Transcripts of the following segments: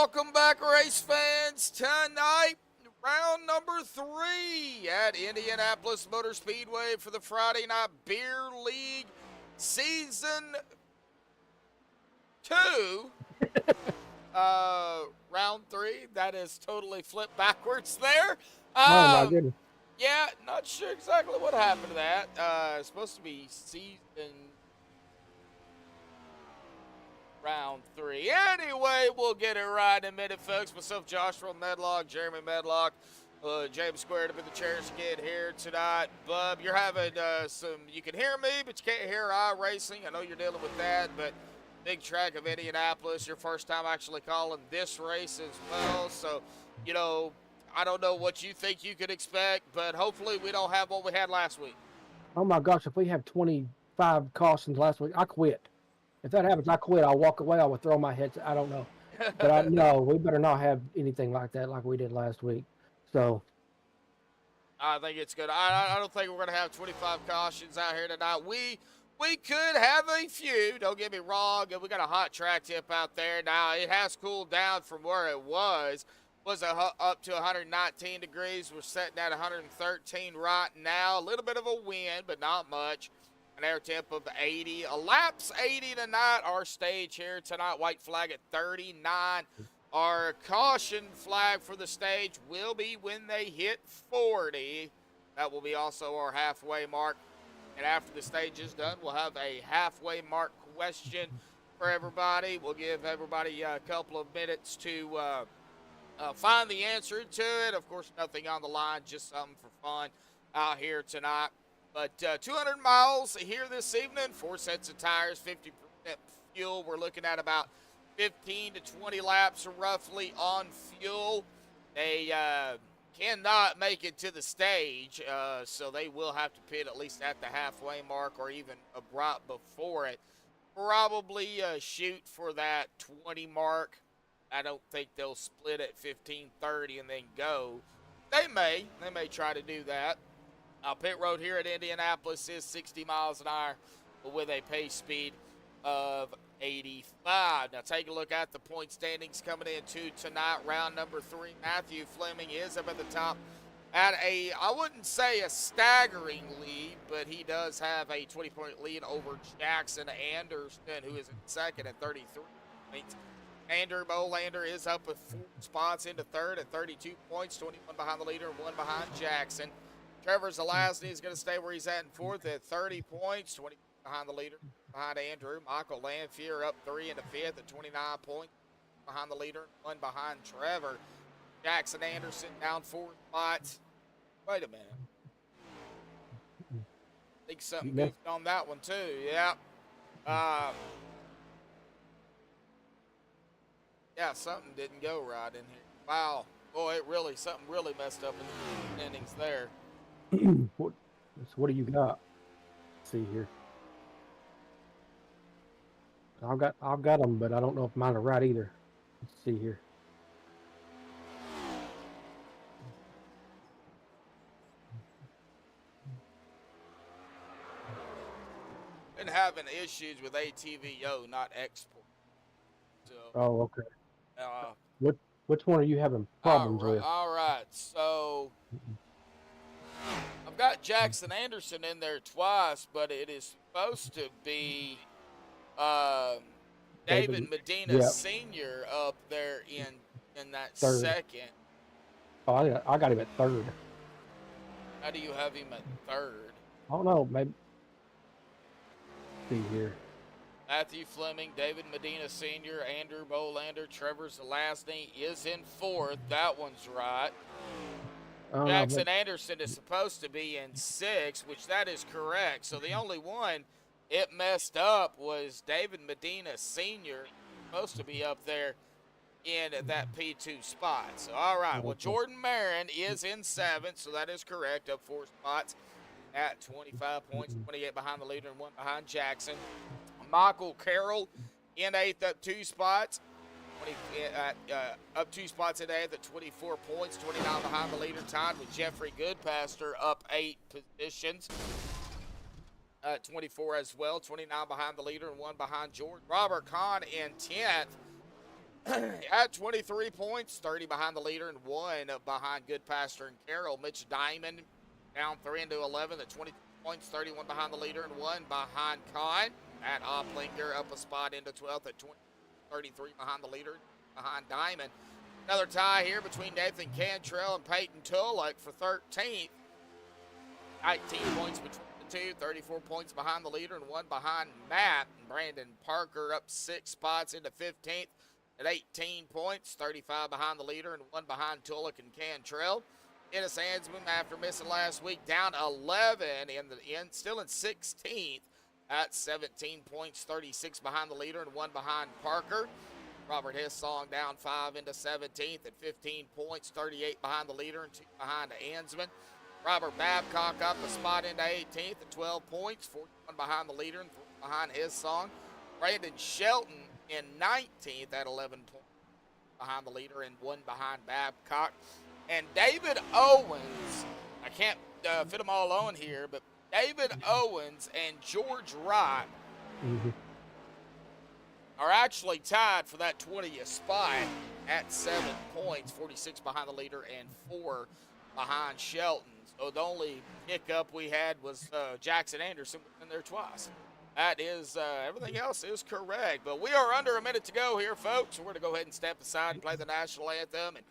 welcome back, race fans. Tonight, round number 3 at Indianapolis Motor Speedway for the Friday Night Beer League Season 2. Round 3. That is totally flipped backwards there. Oh my goodness. Yeah, not sure exactly what happened to that. It's supposed to be season round 3. Anyway, we'll get it right in a minute, folks. Myself, Joshua Medlock, Jeremy Medlock, JM² to be the chairs to get here tonight. Bub, you're having you can hear me, but you can't hear iRacing. I know you're dealing with that, but big track of Indianapolis. Your first time actually calling this race as well. So, you know, I don't know what you think you could expect, but hopefully we don't have what we had last week. Oh my gosh, if we have 25 cautions last week, I quit. If that happens, I quit. I'll walk away. I will throw my headset. I don't know. But no, we better not have anything like that like we did last week. So I think it's good. I don't think we're going to have 25 cautions out here tonight. We could have a few. Don't get me wrong. We got a hot track tip out there. Now, it has cooled down from where it was up to 119 degrees. We're sitting at 113 right now. A little bit of a wind, but not much. An air temp of 80. A laps 80 tonight. Our stage here tonight. White flag at 39. Our caution flag for the stage will be when they hit 40. That will be also our halfway mark. And after the stage is done, we'll have a halfway mark question for everybody. We'll give everybody a couple of minutes to find the answer to it. Of course, nothing on the line, just something for fun out here tonight. But 200 miles here this evening, 4 sets of tires, 50% fuel. We're looking at about 15 to 20 laps roughly on fuel. They cannot make it to the stage, so they will have to pit at least at the halfway mark or even right before it. Probably shoot for that 20 mark. I don't think they'll split at 15:30 and then go. They may try to do that. Pit road here at Indianapolis is 60 miles an hour with a pace speed of 85. Now take a look at the point standings coming into tonight. Round number 3, Matthew Fleming is up at the top at I wouldn't say a staggering lead, but he does have a 20-point lead over Jackson Anderson, who is in second at 33 points. Andrew Bolander is up with 4 spots into third at 32 points, 21 behind the leader and 1 behind Jackson. Trevor Zelazny is going to stay where he's at in fourth at 30 points, 20 behind the leader, behind Andrew. Michael Lanphier up 3 into fifth at 29 points, behind the leader, 1 behind Trevor. Jackson Anderson down 4 spots. Wait a minute. I think something goofed on that one too. Yeah. Yeah, something didn't go right in here. Wow. Boy, something really messed up in the endings there. What do you got? Let's see here. I've got them, but I don't know if mine are right either. Let's see here. Been having issues with ATVO, not export. So, oh, okay. Which one are you having problems with? All right, so I've got Jackson Anderson in there twice, but it is supposed to be David Medina Sr. up there in that third. Second. Oh, I got him at third. How do you have him at third? I don't know, maybe. Let's see here. Matthew Fleming, David Medina Sr., Andrew Bolander, Trevor Zelazny is in fourth. That one's right. Jackson Anderson is supposed to be in sixth, which that is correct. So the only one it messed up was David Medina Sr., supposed to be up there in that P2 spot. So, all right. Well, Jordan Marin is in seventh, so that is correct, up 4 spots at 25 points, 28 behind the leader and 1 behind Jackson. Michael Carroll in 8th, up 2 spots. Up 2 spots in 8th at 24 points, 29 behind the leader, tied with Jeffrey Goodpaster, up 8 positions. 24 as well, 29 behind the leader and 1 behind George. Robert Kahn in 10th. at 23 points, 30 behind the leader and 1 behind Goodpasture and Carroll. Mitch Diamond down 3 into 11 at 20 points, 31 behind the leader and 1 behind Con. Matt Oplinger up a spot into 12th at 33 behind the leader, behind Diamond. Another tie here between Nathan Cantrell and Peyton Tullock for 13th. 19 points between the two, 34 points behind the leader and 1 behind Matt. And Brandon Parker up 6 spots into 15th at 18 points, 35 behind the leader and 1 behind Tullock and Cantrell. Dennis Ansman, after missing last week, down 11 in the end, still in 16th at 17 points, 36 behind the leader and 1 behind Parker. Robert Hissong down 5 into 17th at 15 points, 38 behind the leader and 2 behind Ansman. Robert Babcock up a spot into 18th at 12 points, 41 behind the leader and 3 behind Hissong. Brandon Shelton in 19th at 11 points behind the leader and 1 behind Babcock. And David Owens, I can't fit them all on here, but David Owens and George Wright are actually tied for that 20th spot at 7 points, 46 behind the leader and 4 behind Shelton. So the only hiccup we had was Jackson Anderson in there twice. That is, everything else is correct. But we are under a minute to go here, folks. We're going to go ahead and step aside and play the national anthem and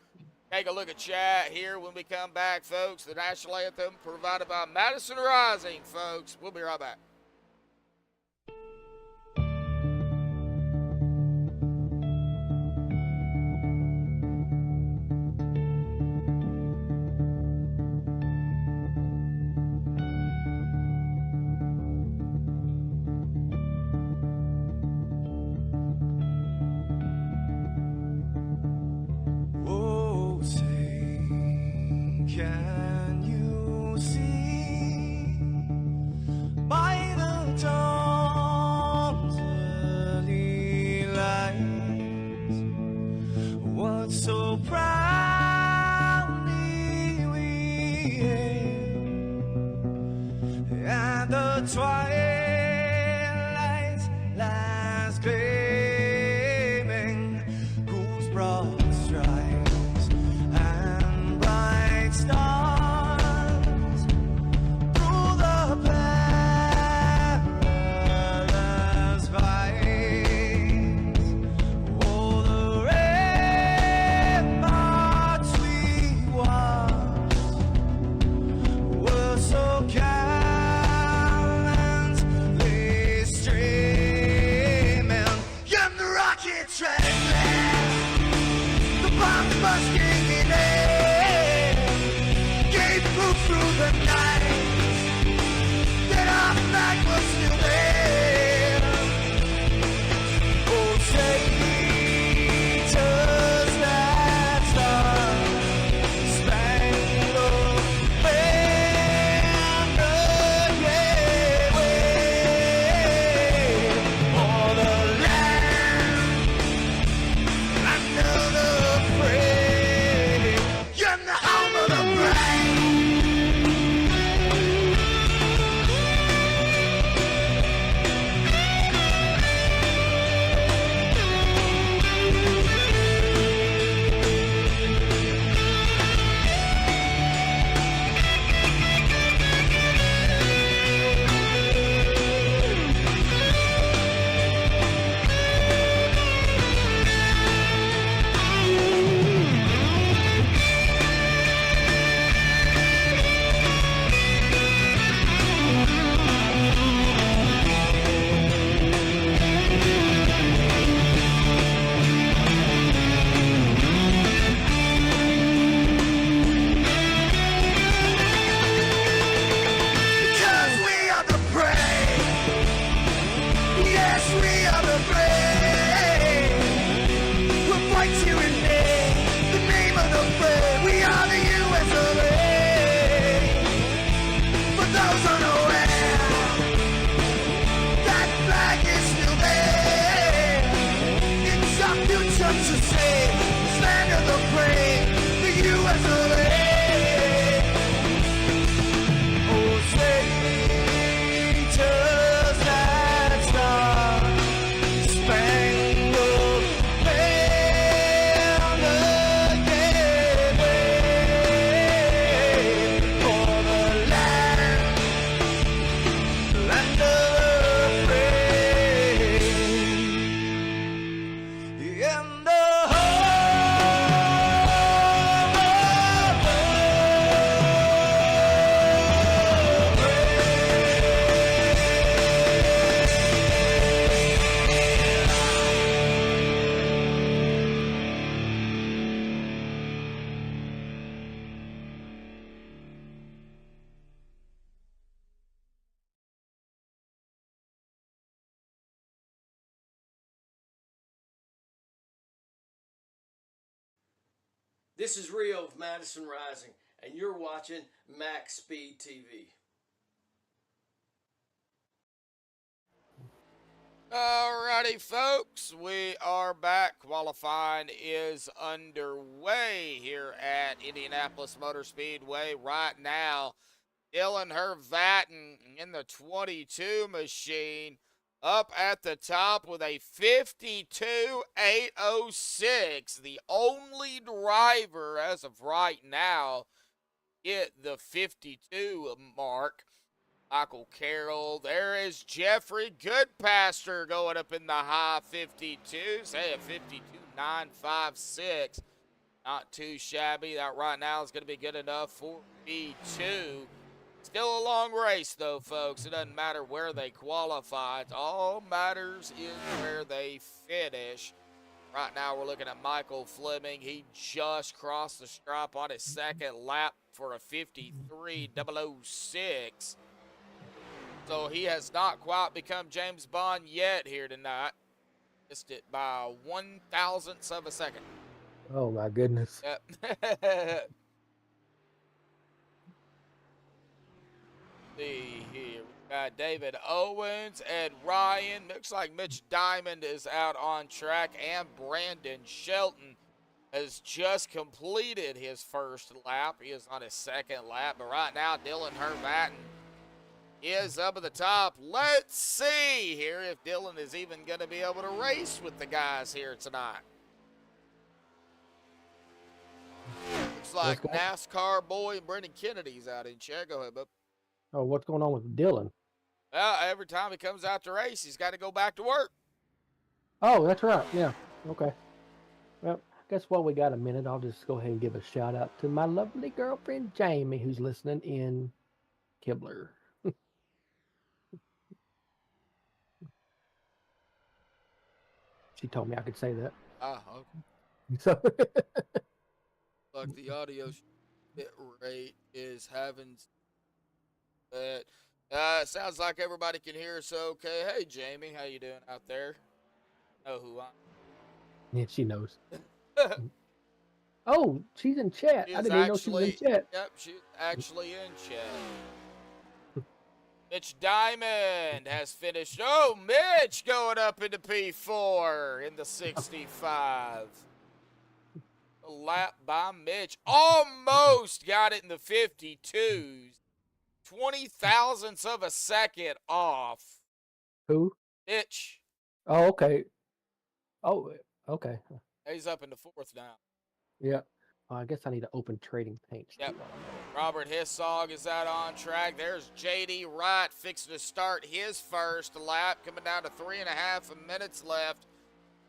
take a look at chat here when we come back, folks. The national anthem provided by Madison Rising, folks. We'll be right back. This is Rio of Madison Rising, and you're watching MaxspeedTV. Alrighty, folks, we are back. Qualifying is underway here at Indianapolis Motor Speedway right now. Dylan Hervatin in the 22 machine up at the top with a 52.806. The only driver as of right now hit the 52 mark. Michael Carroll. There is Jeffrey Goodpaster going up in the high 52s. Say a 52.956. Not too shabby. That right now is going to be good enough for B2. Still a long race, though, folks. It doesn't matter where they qualify. It all matters is where they finish. Right now, we're looking at Michael Fleming. He just crossed the stripe on his second lap for a 53.006. So he has not quite become James Bond yet here tonight. Missed it by 1,000th of a second. Oh my goodness. Yep. See here. We got David Owens and Ryan. Looks like Mitch Diamond is out on track, and Brandon Shelton has just completed his first lap. He is on his second lap, but right now Dylan Hervatin is up at the top. Let's see here if Dylan is even going to be able to race with the guys here tonight. Looks like NASCAR boy Brendan Kennedy's out in check. Go ahead, bub. Oh, what's going on with Dylan? Well, every time he comes out to race, he's got to go back to work. Oh, that's right. Yeah. Okay. Well, I guess while we got a minute, I'll just go ahead and give a shout out to my lovely girlfriend, Jamie, who's listening in Kibler. She told me I could say that. Ah, okay. So, Like the audio bit rate is having that. Sounds like everybody can hear us okay. Hey, Jamie, how you doing out there? Know who I am. yeah, she knows. Oh, she's in chat. I didn't even know she was in chat. Yep, she's actually in chat. Mitch Diamond has finished. Oh, Mitch going up into P4 in the 65. A lap by Mitch. Almost got it in the 52s. 20,000ths of a second off. Who? Mitch. Oh, okay. Oh, okay. He's up in the 4th now. Yeah. I guess I need to open trading paint. Yep. Robert Hissog is out on track. There's JD Wright fixing to start his first lap, coming down to 3.5 minutes left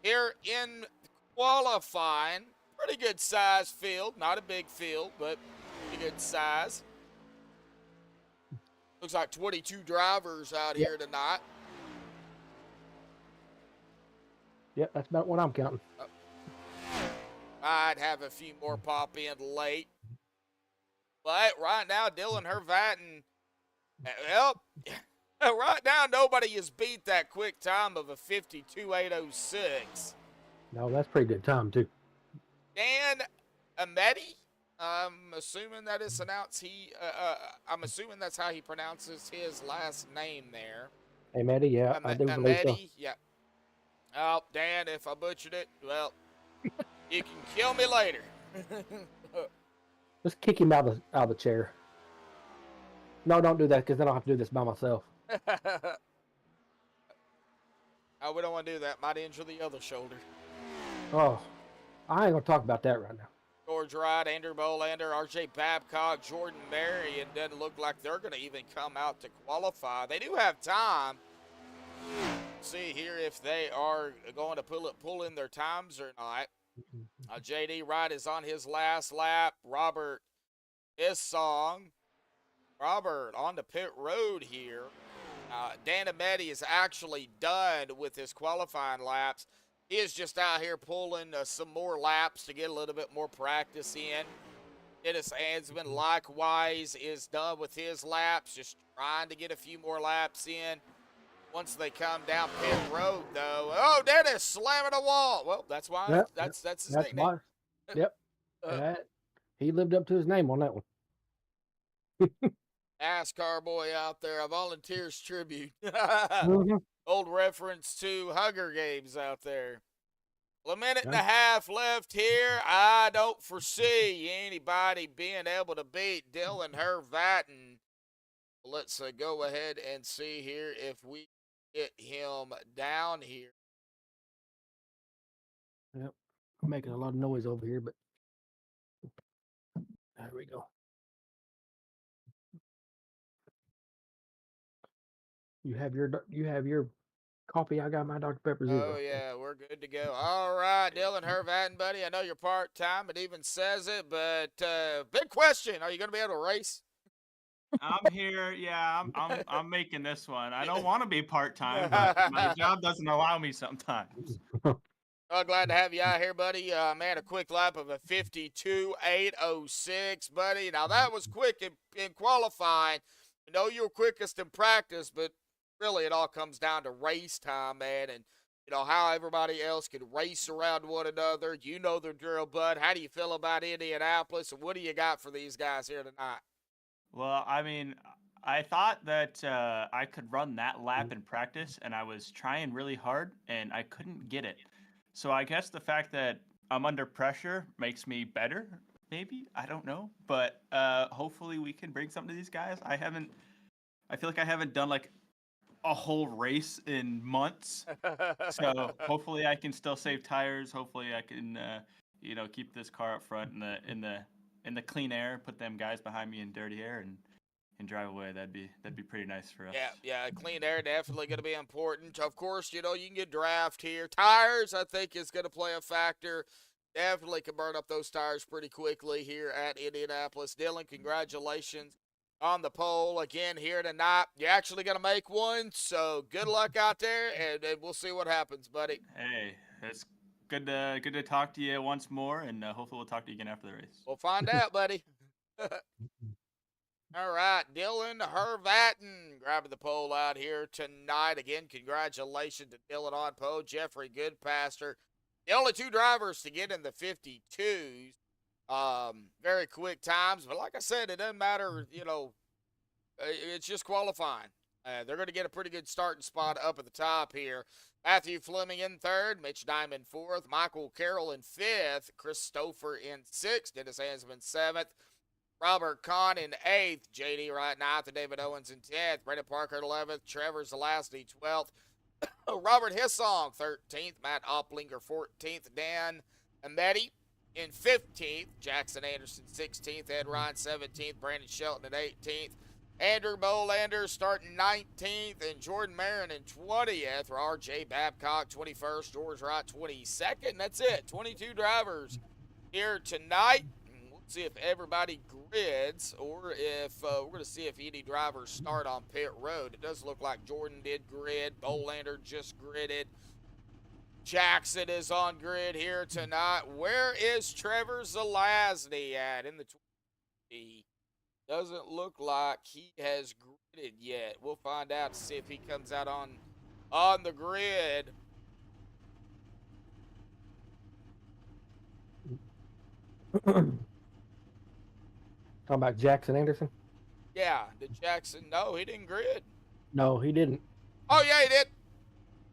here in qualifying. Pretty good size field. Not a big field, but pretty good size. Looks like 22 drivers out here tonight. Yep, that's about what I'm counting. Might have a few more pop in late. But right now, Dylan Hervatin, well, right now, nobody has beat that quick time of a 52.806. No, that's pretty good time, too. Dan Ameti, I'm assuming that is announced. I'm assuming that's how he pronounces his last name there. Hey, Maddie, yeah, I do believe so. Yeah. Oh, Dan, if I butchered it, well, you can kill me later. Let's kick him out of the chair. No, don't do that, because then I'll have to do this by myself. Oh, we don't want to do that. Might injure the other shoulder. Oh, I ain't going to talk about that right now. George Wright, Andrew Bolander, RJ Babcock, Jordan Marion. Doesn't look like they're going to even come out to qualify. They do have time. See here if they are going to pull in their times or not. JD Wright is on his last lap. Robert Issong. Robert on the pit road here. Dan Ameti is actually done with his qualifying laps. He is just out here pulling some more laps to get a little bit more practice in. Dennis Ansman likewise is done with his laps, just trying to get a few more laps in. Once they come down pit road, though. Oh, Dennis slamming a wall. Well, that's why. Yep, that's his that's nickname. why. Yep. That, he lived up to his name on that one. NASCAR boy out there, a volunteers tribute. Mhm. Old reference to Hunger Games out there. Well, a minute and Yeah. a half left here. I don't foresee anybody being able to beat Dylan Hervatten. Let's go ahead and see here if we get him down here. Yep. I'm making a lot of noise over here, but there we go. You have your coffee. I got my Dr. Pepper Zero. Oh, yeah, we're good to go. All right, Dylan Hervatten, buddy. I know you're part-time. It even says it, but big question. Are you going to be able to race? I'm here. Yeah, I'm making this one. I don't want to be part-time, but my job doesn't allow me sometimes. Oh, glad to have you out here, buddy. Man, a quick lap of a 52.806, buddy. Now, that was quick in qualifying. You know, you were quickest in practice, but really it all comes down to race time, man, and, you know, how everybody else can race around one another. You know the drill, bud. How do you feel about Indianapolis, and what do you got for these guys here tonight? Well, I mean, I thought that I could run that lap in practice, and I was trying really hard, and I couldn't get it. So I guess the fact that I'm under pressure makes me better, maybe. I don't know. But hopefully we can bring something to these guys. I feel like I haven't done like a whole race in months. So hopefully I can still save tires. Hopefully I can, keep this car up front in the clean air, put them guys behind me in dirty air, and drive away. That'd be pretty nice for us. Yeah, clean air definitely going to be important. Of course, you know, you can get draft here. Tires, I think, is going to play a factor. Definitely can burn up those tires pretty quickly here at Indianapolis. Dylan, congratulations on the pole again here tonight. You're actually going to make one, so good luck out there, and we'll see what happens, buddy. Hey, it's good to talk to you once more, and hopefully we'll talk to you again after the race. We'll find out, buddy. All right, Dylan Hervatten grabbing the pole out here tonight. Again, congratulations to Dylan on pole. Jeffrey Goodpaster, the only two drivers to get in the 52s. Very quick times, but like I said, it doesn't matter, you know, it's just qualifying. They're going to get a pretty good starting spot up at the top here. Matthew Fleming in third, Mitch Diamond fourth, Michael Carroll in fifth, Christopher in sixth, Dennis Hansman seventh, Robert Kahn in 8th, J.D. Wright 9th, and David Owens in 10th, Brendan Parker 11th, Trevor Zalowski 12th, Robert Hissong 13th, Matt Opplinger 14th, Dan Ameti in 15th, Jackson Anderson 16th, Ed Ryan 17th, Brandon Shelton at 18th, Andrew Bolander starting 19th, and Jordan Marin in 20th, R.J. Babcock 21st, George Wright 22nd. That's it, 22 drivers here tonight. See if everybody grids, or if we're going to see if any drivers start on pit road. It does look like Jordan did grid. Bolander just gridded. Jackson is on grid here tonight. Where is Trevor Zalowski at in the 20? Doesn't look like he has gridded yet. We'll find out to see if he comes out on the grid. Talking about Jackson Anderson? Yeah, did Jackson? No, he didn't grid. No, he didn't. Oh, yeah, he did.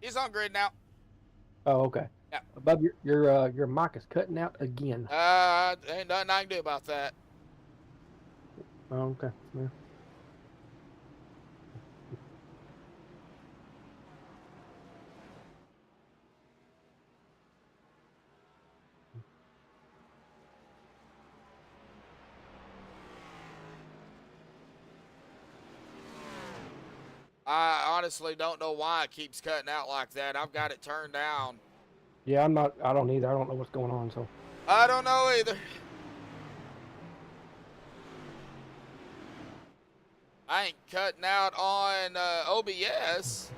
He's on grid now. Oh, okay. Yeah. Above your mic is cutting out again. Ain't nothing I can do about that. Oh, okay. Yeah. I honestly don't know why it keeps cutting out like that. I've got it turned down. Yeah, I don't either. I don't know what's going on, so. I don't know either. I ain't cutting out on OBS,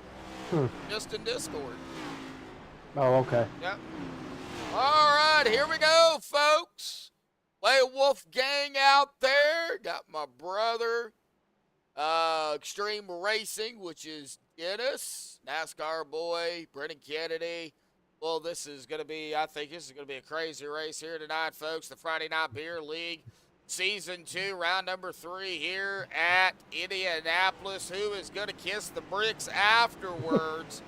just in Discord. Oh, okay. Yep. All right, here we go, folks. Play Wolfgang out there. Got my brother, Extreme Racing, which is Dennis, NASCAR boy, Brennan Kennedy, Well, this is going to be, I think this is going to be a crazy race here tonight, folks. The Friday Night Beer League Season 2, round number 3 here at Indianapolis. Who is going to kiss the bricks afterwards?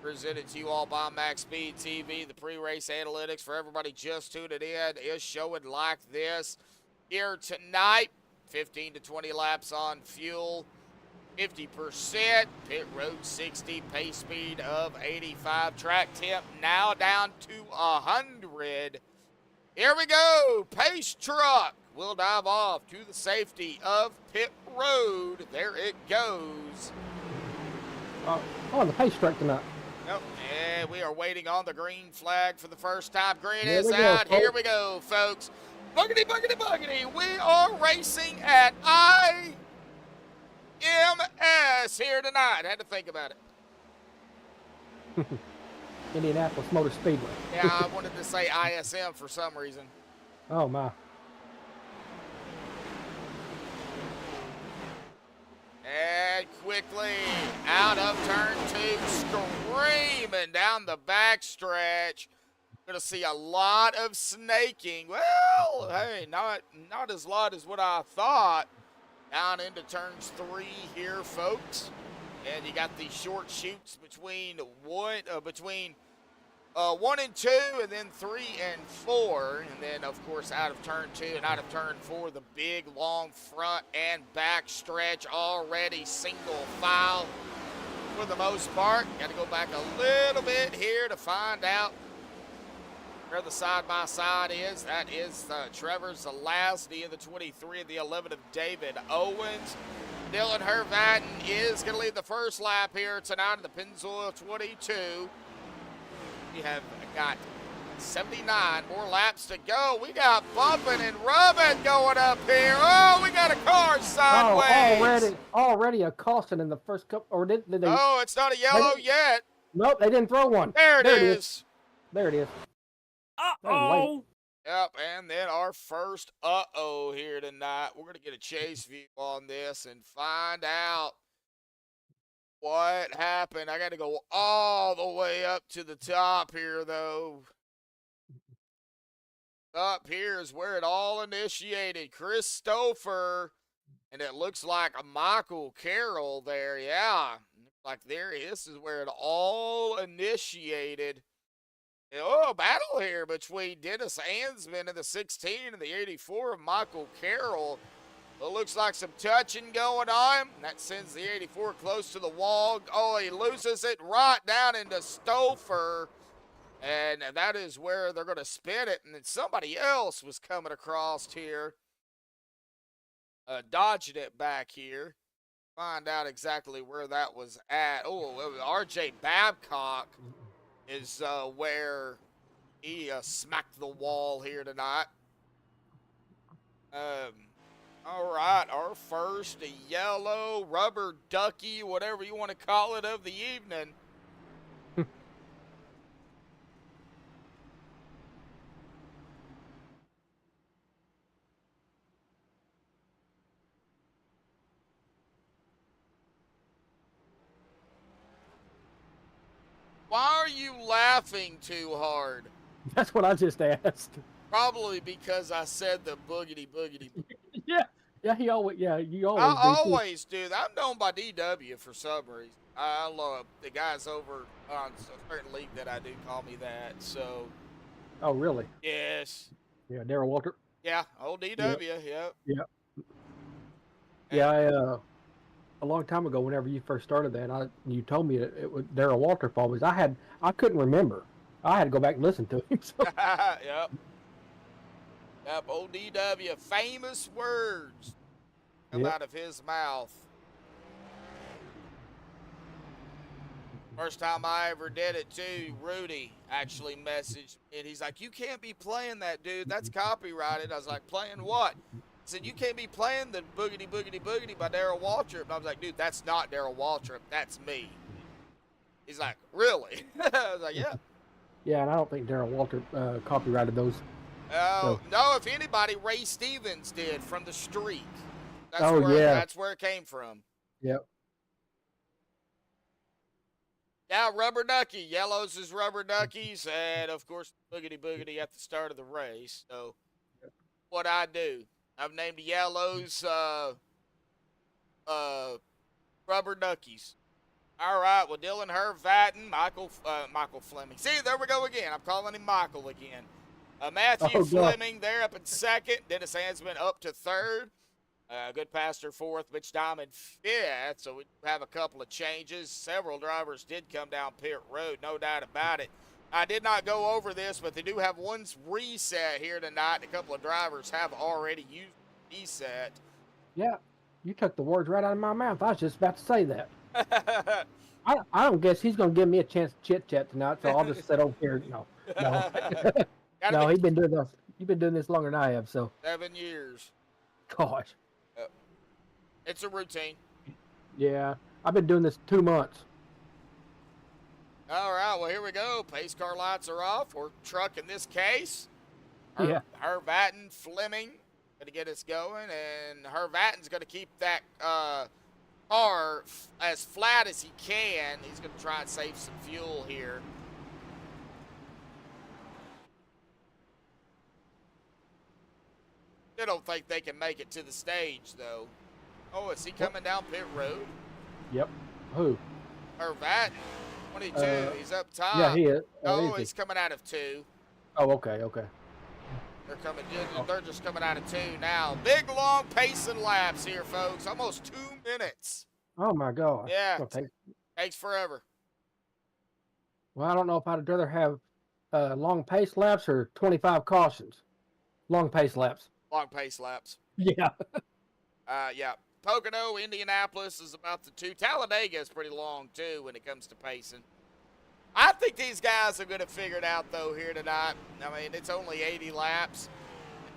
Presented to you all by MaxspeedTV. The pre-race analytics for everybody just tuning in is showing like this here tonight. 15 to 20 laps on fuel. 50%, pit road 60, pace speed of 85, track temp now down to 100. Here we go, pace truck will dive off to the safety of pit road. There it goes. On the pace truck tonight. Nope. And we are waiting on the green flag for the first time. Green Here is we go, out. Here folks. we go, folks. Buggity, buggity, buggity. We are racing at IMS here tonight. Had to think about it. Indianapolis Motor Speedway. Yeah, I wanted to say ISM for some reason. Oh my. And quickly out of turn 2, screaming down the backstretch. Gonna see a lot of snaking. Well, hey, not as lot as what I thought. Down into turns 3 here, folks. And you got these short chutes between 1 and 2, and then 3 and 4. And then, of course, out of turn 2 and out of turn 4, the big, long front and back stretch, already single file for the most part. Got to go back a little bit here to find out where the side-by-side is. That is Trevor Zalazny in the 23 and the 11 of David Owens. Dylan Hervatten is going to lead the first lap here tonight in the Pennzoil 22. We have got 79 more laps to go. We got bumping and rubbing going up here. Oh, we got a car sideways. Already a caution in the first couple. Or did they? Oh, it's not a yellow yet. Nope, they didn't throw one. There it is. There it is. Uh-oh. Yep, and then our first uh-oh here tonight. We're going to get a chase view on this and find out what happened. I got to go all the way up to the top here, though. Up here is where it all initiated. Christopher, and it looks like a Michael Carroll there. Yeah, like there. This is where it all initiated. Oh, battle here between Dennis Ansman in the 16 and the 84 of Michael Carroll. It looks like some touching going on. That sends the 84 close to the wall. Oh, he loses it right down into Stouffer. And that is where they're going to spin it. And then somebody else was coming across here. Dodging it back here. Find out exactly where that was at. Oh, it was R.J. Babcock is where he smacked the wall here tonight. All right, our first yellow rubber ducky, whatever you want to call it, of the evening. Why are you laughing too hard? That's what I just asked. Probably because I said the boogity boogity. Yeah, you always I do. Too. always do that. I'm known by DW for some reason. I love the guys over on a certain league that I do call me that. So, Oh, really? yes. Yeah, Darrell Walter. Yeah, old DW, yep. Yeah, a long time ago, whenever you first started that, you told me it was Darrell Walter always. I couldn't remember. I had to go back and listen to him. So. Yep. Yep, old DW, famous words come Yep. out of his mouth. First time I ever did it too, Rudy actually messaged me, and he's like, "You can't be playing that, dude. That's copyrighted." I was like, "Playing what?" He said, "You can't be playing the Boogity Boogity Boogity by Darrell Waltrip." And I was like, "Dude, that's not Darrell Waltrip. That's me." He's like, "Really?" I was like, "Yeah." Yeah, and I don't think Darrell Walter copyrighted those. Oh, no, if anybody, Ray Stevens did from The Streak. That's Oh, where, yeah. That's where it came from. Yep. Yeah, rubber ducky. Yellows is rubber duckies, and of course, boogity boogity at the start of the race. So, what I do, I've named the yellows rubber duckies. All right, well, Dylan Hervatten, Michael Fleming. See, there we go again. I'm calling him Michael again. Matthew Oh, God. Fleming there up in second. Dennis Hansman up to third. Good pastor fourth. Mitch Diamond fifth. So we have a couple of changes. Several drivers did come down pit road, no doubt about it. I did not go over this, but they do have one reset here tonight. A couple of drivers have already used reset. Yeah, you took the words right out of my mouth. I was just about to say that. I don't guess he's going to give me a chance to chit chat tonight, so I'll just sit over here. No. No, you've been doing this longer than I have, so. 7 years. Gosh. It's a routine. Yeah, I've been doing this 2 months. All right, well, here we go. Pace car lights are off, or truck in this case. Yeah. Hervatten, Fleming, going to get us going, and Hervatten's going to keep that car as flat as he can. He's going to try and save some fuel here. I don't think they can make it to the stage, though. Oh, is he coming down pit road? Yep. Who? Hervatten, 22. He's up top. Yeah, he is. Oh, Is he? he's coming out of 2. Oh, okay. They're just coming out of 2 now. Big, long pacing laps here, folks. Almost 2 minutes. Oh, my God. Yeah. Okay. Takes forever. Well, I don't know if I'd rather have long pace laps or 25 cautions. Long pace laps. Long pace laps. Yeah. Yeah. Pocono, Indianapolis is about the 2. Talladega is pretty long, too, when it comes to pacing. I think these guys are going to figure it out, though, here tonight. I mean, it's only 80 laps.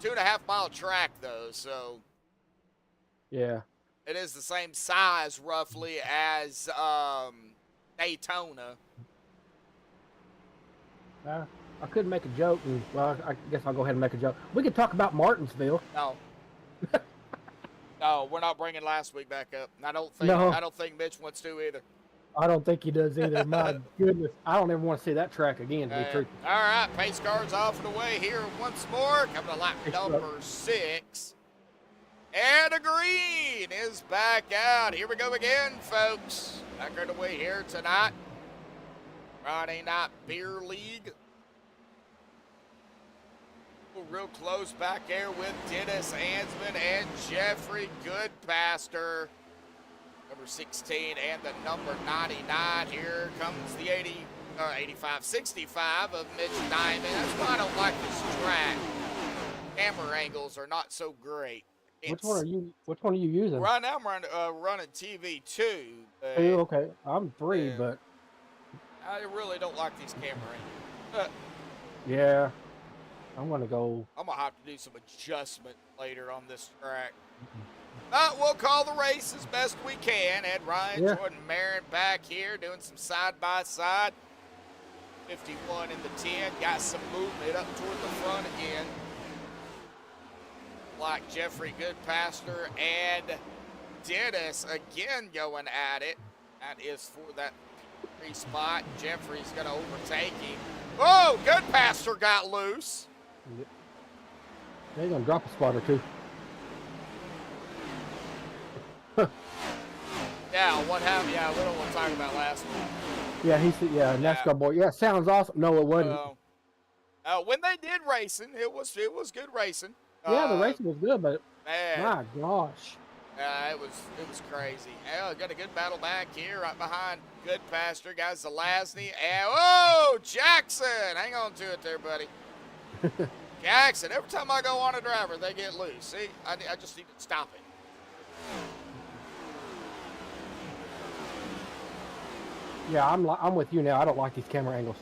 2.5-mile track, though, so. Yeah. It is the same size, roughly, as Daytona. I couldn't make a joke, and well, I guess I'll go ahead and make a joke. We could talk about Martinsville. No. No, we're not bringing last week back up. I don't think Mitch wants to either. I don't think he does either. My goodness, I don't ever want to see that track again. To be truthful. All right, pace cars off and away here once more. Coming to lap number 6. And a green is back out. Here we go again, folks. Back underway here tonight. Friday Night Beer League. Real close back there with Dennis Hansman and Jeffrey Goodpaster. Number 16 and the number 99. Here comes the 65 of Mitch Diamond. That's why I don't like this track. Camera angles are not so great. Which one are you using? Right now I'm running TV 2. Oh, okay. I'm 3, yeah. but I really don't like these camera angles. yeah. I'm going to go. I'm going to have to do some adjustment later on this track. But we'll call the race as best we can. Ed Ryan, Jordan Marin back here doing some side-by-side. 51 in the 10. Got some movement up toward the front again. Like Jeffrey Goodpaster and Dennis again going at it. That is for that 3 spot. Jeffrey's going to overtake him. Oh, Goodpaster got loose. They're going to drop a spot or 2. Yeah, what happened? Yeah, we don't want to talk about last week. Yeah, NASCAR boy. Yeah, sounds awesome. No, it wasn't. When they did racing, it was good racing. Yeah, the racing was good, but man, my gosh. it was crazy. Got a good battle back here, right behind Goodpaster. Guys, Zelazny. And, whoa, Jackson. Hang on to it there, buddy. Jackson, every time I go on a driver, they get loose. See, I just need to stop it. Yeah, I'm with you now. I don't like these camera angles.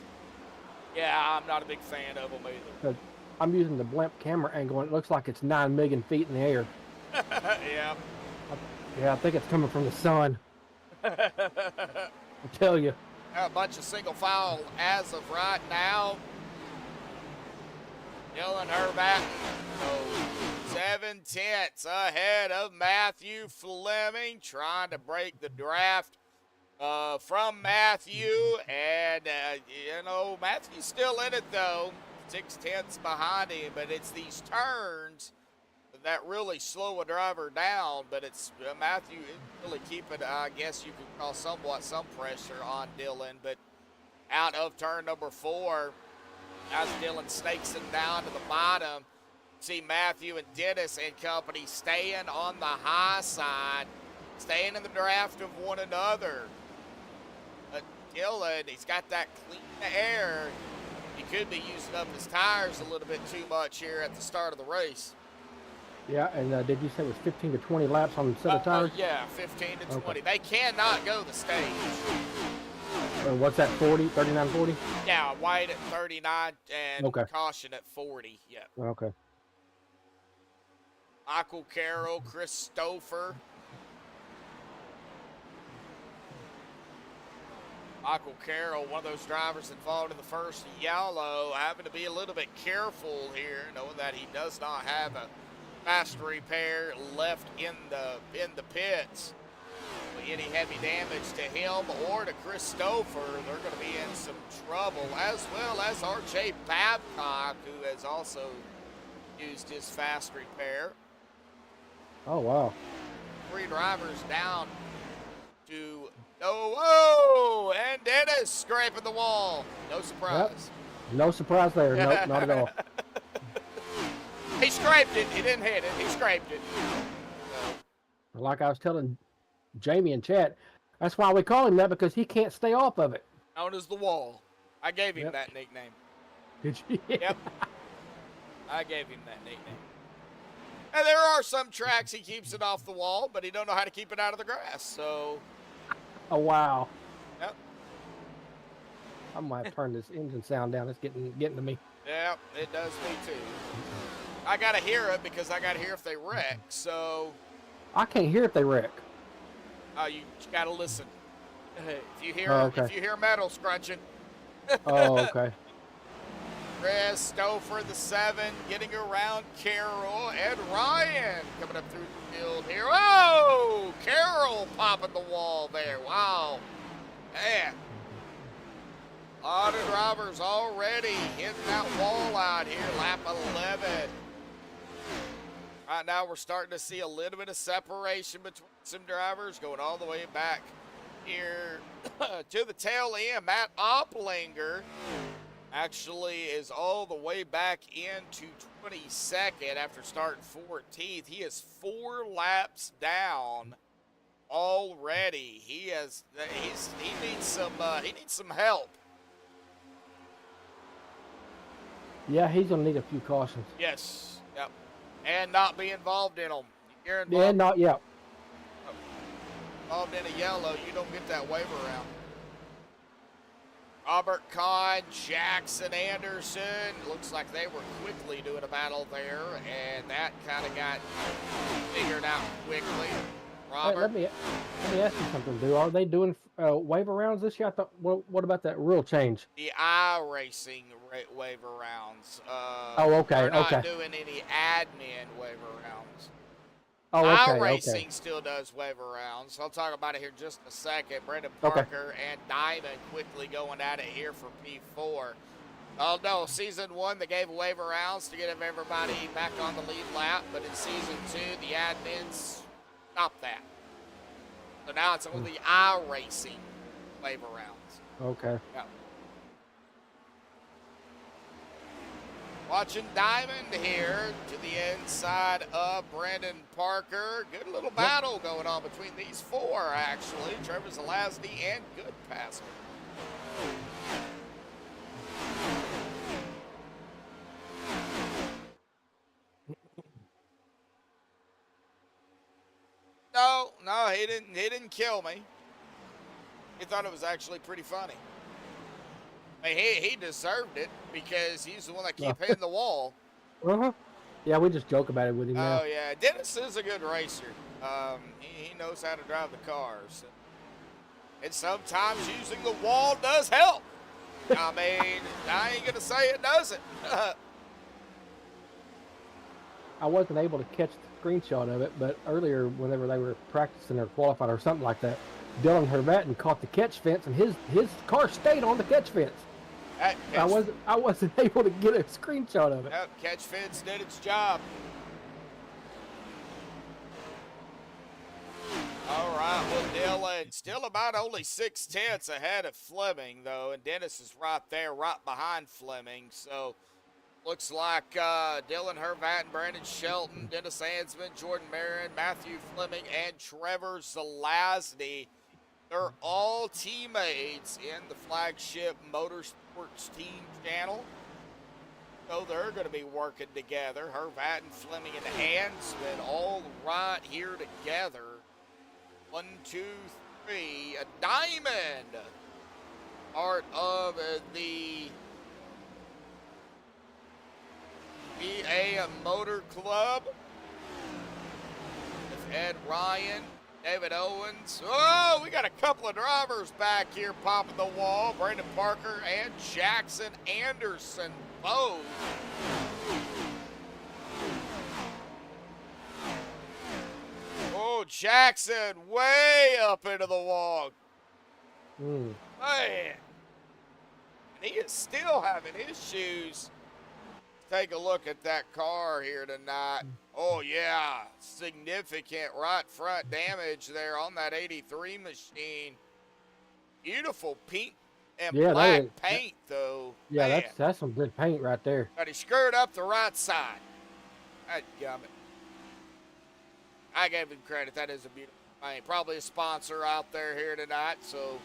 Yeah, I'm not a big fan of them either. I'm using the blimp camera angle, and it looks like it's 9 million feet in the air. Yeah. Yeah, I think it's coming from the sun. I tell you. A bunch of single file as of right now. Dylan Hervatten, 7/10 ahead of Matthew Fleming, trying to break the draft. from Matthew, and you know, Matthew's still in it though, 6/10 behind him, but it's these turns that really slow a driver down. But it's Matthew is really keeping, I guess you could call somewhat some pressure on Dylan. But out of turn number 4, as Dylan snakes him down to the bottom, see Matthew and Dennis and company staying on the high side, staying in the draft of one another. But Dylan, he's got that clean air. He could be using up his tires a little bit too much here at the start of the race. Yeah, and did you say it was 15 to 20 laps on the set of tires? Yeah, 15 to 20. Okay. They cannot go the stage. What's that, 40, 39, 40? Yeah, white at 39 and Okay. caution at 40. Yeah. Okay. Michael Carroll, Chris Stouffer. Michael Carroll, one of those drivers involved in the first yellow, having to be a little bit careful here, knowing that he does not have a fast repair left in the pits. Any heavy damage to him or to Chris Stouffer, they're going to be in some trouble, as well as R.J. Babcock, who has also used his fast repair. Oh, wow. 3 drivers down to whoa, and Dennis scraping the wall. No surprise. No surprise there. Nope, not at all. He scraped it. He didn't hit it. He scraped it. So, Like I was telling Jamie in chat, that's why we call him that, because he can't stay off of it. known as the Wall. I gave him that nickname. Did you? Yep. I gave him that nickname. And there are some tracks he keeps it off the wall, but he don't know how to keep it out of the grass. So, Oh, wow. yep, I might have turned this engine sound down. It's getting to me. yep, it does me too. I gotta hear it because I gotta hear if they wreck. So, I can't hear if they wreck. you gotta listen. If you hear okay. if you hear metal scrunching, Oh, okay. Chris Stouffer, the 7, getting around Carroll, and Ryan coming up through the field here. Oh, Carroll popping the wall there. Wow. Man. A lot of drivers already hitting that wall out here, lap 11. Right now we're starting to see a little bit of separation between some drivers going all the way back here to the tail end. Matt Opplinger actually is all the way back into 22nd after starting 14th. He is 4 laps down already. He needs some help. Yeah, he's gonna need a few cautions. Yes. Yep. And not be involved in them. You're involved, Yeah, not yet. involved in a yellow, you don't get that waiver round. Robert Kahn, Jackson Anderson. Looks like they were quickly doing a battle there, and that kind of got figured out quickly. Hey, Robert, let me ask you something, Are they doing waiver rounds this year? I thought. What about that rule change? the iRacing waiver rounds. Oh, okay, They're not okay. doing any admin waiver rounds. Oh, okay, iRacing okay. still does waiver rounds. I'll talk about it here in just a second. Brendan Okay. Parker and Diamond quickly going at it here for P4. Oh, no, Season 1, they gave waiver rounds to get everybody back on the lead lap, but in Season 2, the admins stopped that. So now it's only iRacing waiver rounds. Okay. Yeah. Watching Diamond here to the inside of Brandon Parker. Good little battle going on between these 4, actually. Trevor Zelazny and Goodpaster. No, he didn't kill me. He thought it was actually pretty funny. I mean, he deserved it because he's the one that kept hitting the wall. Uh-huh. Yeah, we just joke about it with him now. Oh, yeah. Dennis is a good racer. He knows how to drive the cars. And sometimes using the wall does help. I mean, I ain't going to say it doesn't. I wasn't able to catch the screenshot of it, but earlier, whenever they were practicing or qualifying or something like that, Dylan Hervatin caught the catch fence, and his car stayed on the catch fence. I wasn't able to get a screenshot of it. Yep, catch fence did its job. All right, well, Dylan still about only 0.6 ahead of Fleming, though, and Dennis is right there, right behind Fleming. So looks like Dylan Hervatin, Brandon Shelton, Dennis Ansman, Jordan Marin, Matthew Fleming, and Trevor Zelazny. They're all teammates in the Flagship Motorsports team channel. So they're going to be working together. Hervatin, Fleming, and Ansman all right here together. 1, 2, 3, a diamond. Part of the VA Motor Club. With Ed Ryan, David Owens. Oh, we got a couple of drivers back here popping the wall. Brandon Parker and Jackson Anderson both. Oh, Jackson way up into the wall. Man. And he is still having issues. Take a look at that car here tonight. Oh, yeah. Significant right front damage there on that 83 machine. Beautiful pink and black paint, though. Yeah, Man. that's some good paint right there. But he screwed up the right side. Dadgummit. I gave him credit. That is a beautiful paint. Probably a sponsor out there here tonight. So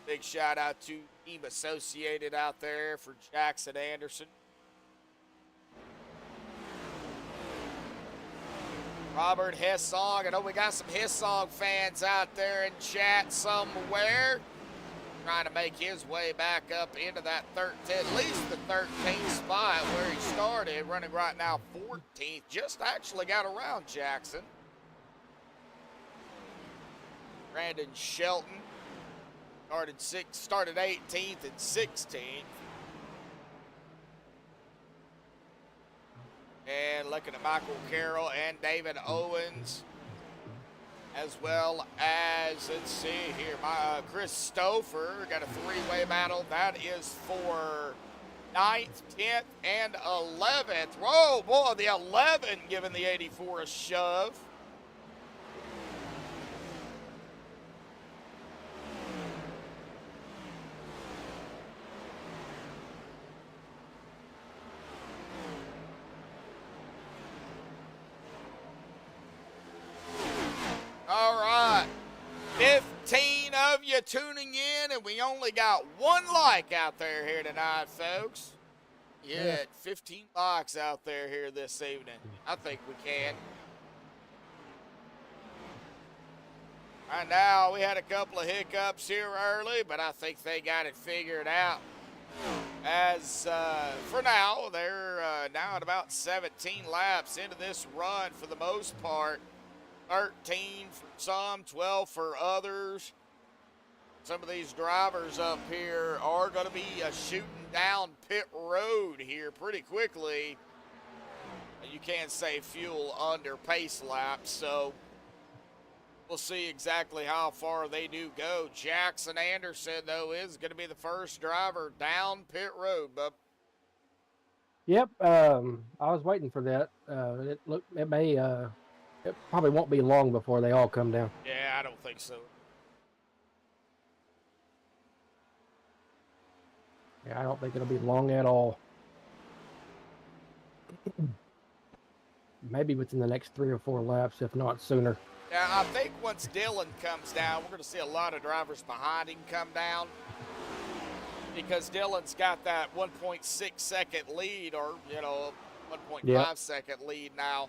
big shout out to Team Associated out there for Jackson Anderson. Robert Hessong. I know we got some Hessong fans out there in chat somewhere. Trying to make his way back up into that 13th, at least the 13th spot where he started. Running right now 14th. Just actually got around Jackson. Brandon Shelton started 18th and 16th. And looking at Michael Carroll and David Owens, as well as, let's see here, Chris Stouffer got a three-way battle. That is for 9th, 10th, and 11th. Whoa, boy, the 11 giving the 84 a shove. All right, 15 of you tuning in, and we only got one like out there here tonight, folks. Yeah, 15 likes out there here this evening. I think we can. Right now, we had a couple of hiccups here early, but I think they got it figured out. As for now, they're now at about 17 laps into this run for the most part. 13 for some, 12 for others. Some of these drivers up here are going to be shooting down pit road here pretty quickly. You can't save fuel under pace laps, so we'll see exactly how far they do go. Jackson Anderson, though, is going to be the first driver down pit road, bub. Yep, I was waiting for that. It probably won't be long before they all come down. Yeah, I don't think so. Yeah, I don't think it'll be long at all. Maybe within the next 3 or 4 laps, if not sooner. Yeah, I think once Dylan comes down, we're going to see a lot of drivers behind him come down. Because Dylan's got that 1.6 second lead, or, 1.5 second lead now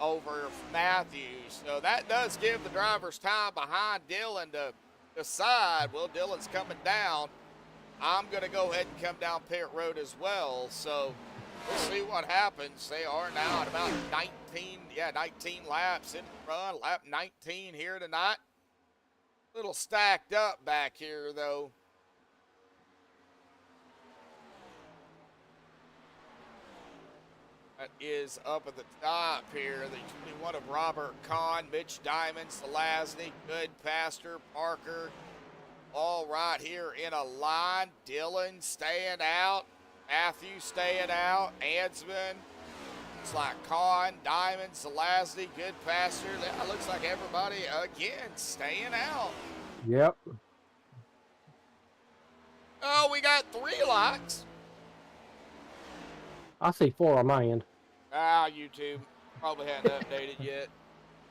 over Matthews. So that does give the drivers time behind Dylan to decide, well, Dylan's coming down. I'm going to go ahead and come down pit road as well. So we'll see what happens. They are now at about 19 laps in the run. Lap 19 here tonight. A little stacked up back here, though. That is up at the top here. The 21 of Robert Kahn, Mitch Diamond, Selazny, Goodpaster, Parker, all right here in a line. Dylan staying out. Matthew staying out. Ansman. Looks like Kahn, Diamond, Selazny, Goodpaster. That looks like everybody again staying out. Yep. Oh, we got 3 likes. I see 4 on my end. Ah, YouTube probably hadn't updated yet.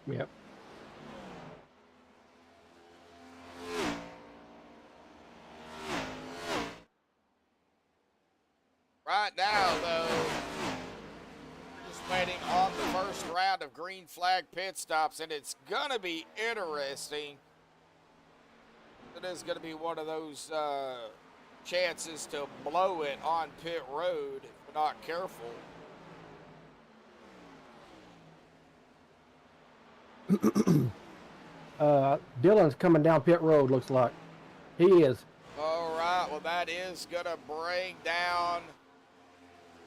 Yep. Right now, though, we're just waiting on the first round of green flag pit stops, and it's going to be interesting. It is going to be one of those chances to blow it on pit road if we're not careful. Dylan's coming down pit road, looks like. He is. All right, well, that is going to bring down,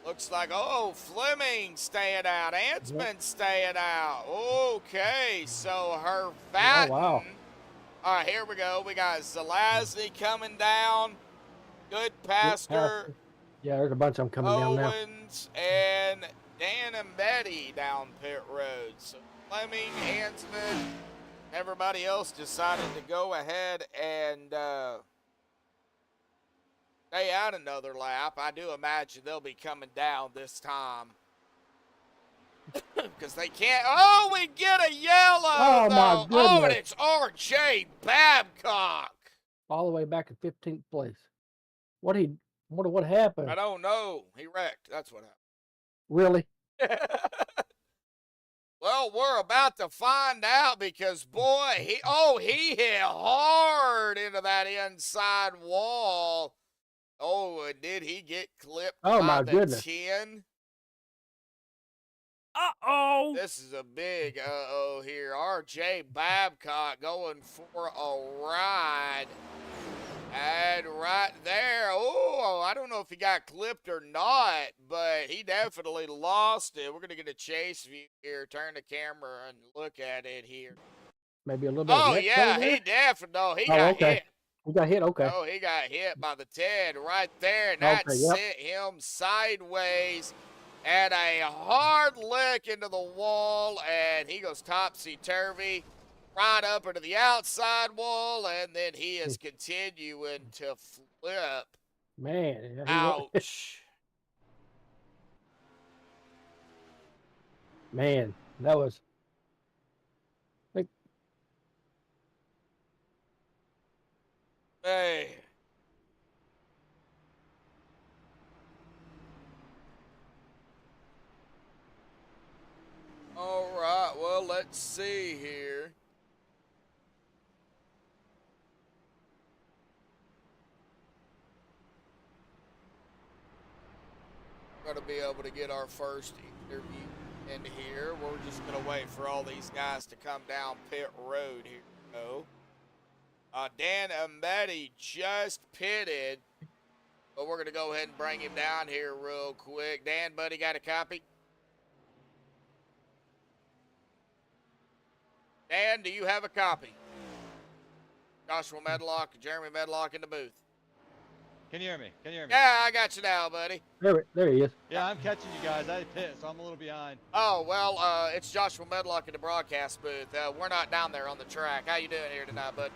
looks like, oh, Fleming staying out, Ansman staying out. Okay, so her Fatten. Oh, wow. All right, here we go. We got Zelazny coming down, Goodpaster, Yeah, there's a bunch of them coming down now. Owens, and Dan and Betty down pit road. So Fleming, Ansman, everybody else decided to go ahead and stay out another lap. I do imagine they'll be coming down this time. Because they can't. Oh, we get a yellow, Oh, though. my Oh, and goodness. it's R.J. Babcock. All the way back in 15th place. What happened? I don't know. He wrecked. That's what Really? happened. Well, we're about to find out because, boy, he hit hard into that inside wall. Oh, and did he get clipped Oh, by my the goodness. 10? Uh-oh. This is a big uh-oh here. R.J. Babcock going for a ride. And right there, oh, I don't know if he got clipped or not, but he definitely lost it. We're going to get a chase view here. Turn the camera and look at it here. Maybe a little bit of Oh, neck yeah, play there? he definitely, no, he Oh, got okay. hit. He got hit? Okay. Oh, he got hit by the 10 right there, and that Okay, yep. sent him sideways and a hard lick into the wall, and he goes topsy-turvy right up into the outside wall, and then he is continuing to flip. Man. Yeah, Ouch. Man, that was. Hey. All right, well, let's see here. We're going to be able to get our first interview in here. We're just going to wait for all these guys to come down pit road here. So, Dan Ambetti just pitted, but we're going to go ahead and bring him down here real quick. Dan, buddy, got a copy? Dan, do you have a copy? Joshua Medlock, Jeremy Medlock in the booth. Can you hear me? Can you hear me? Yeah, I got you now, buddy. There he is. Yeah, I'm catching you guys. I pit, so I'm a little behind. Oh, well, it's Joshua Medlock in the broadcast booth. We're not down there on the track. How you doing here tonight, bud?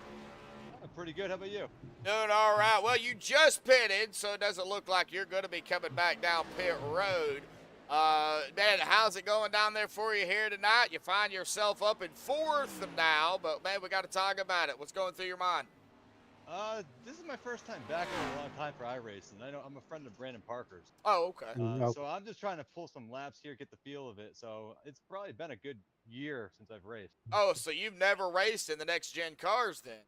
I'm pretty good. How about you? Doing all right. Well, you just pitted, so it doesn't look like you're going to be coming back down pit road. Man, how's it going down there for you here tonight? You find yourself up in 4th now, but, man, we got to talk about it. What's going through your mind? This is my first time back in a long time for iRacing. I know I'm a friend of Brandon Parker's. Oh, okay. No. So I'm just trying to pull some laps here, get the feel of it. So it's probably been a good year since I've raced. Oh, so you've never raced in the next-gen cars then?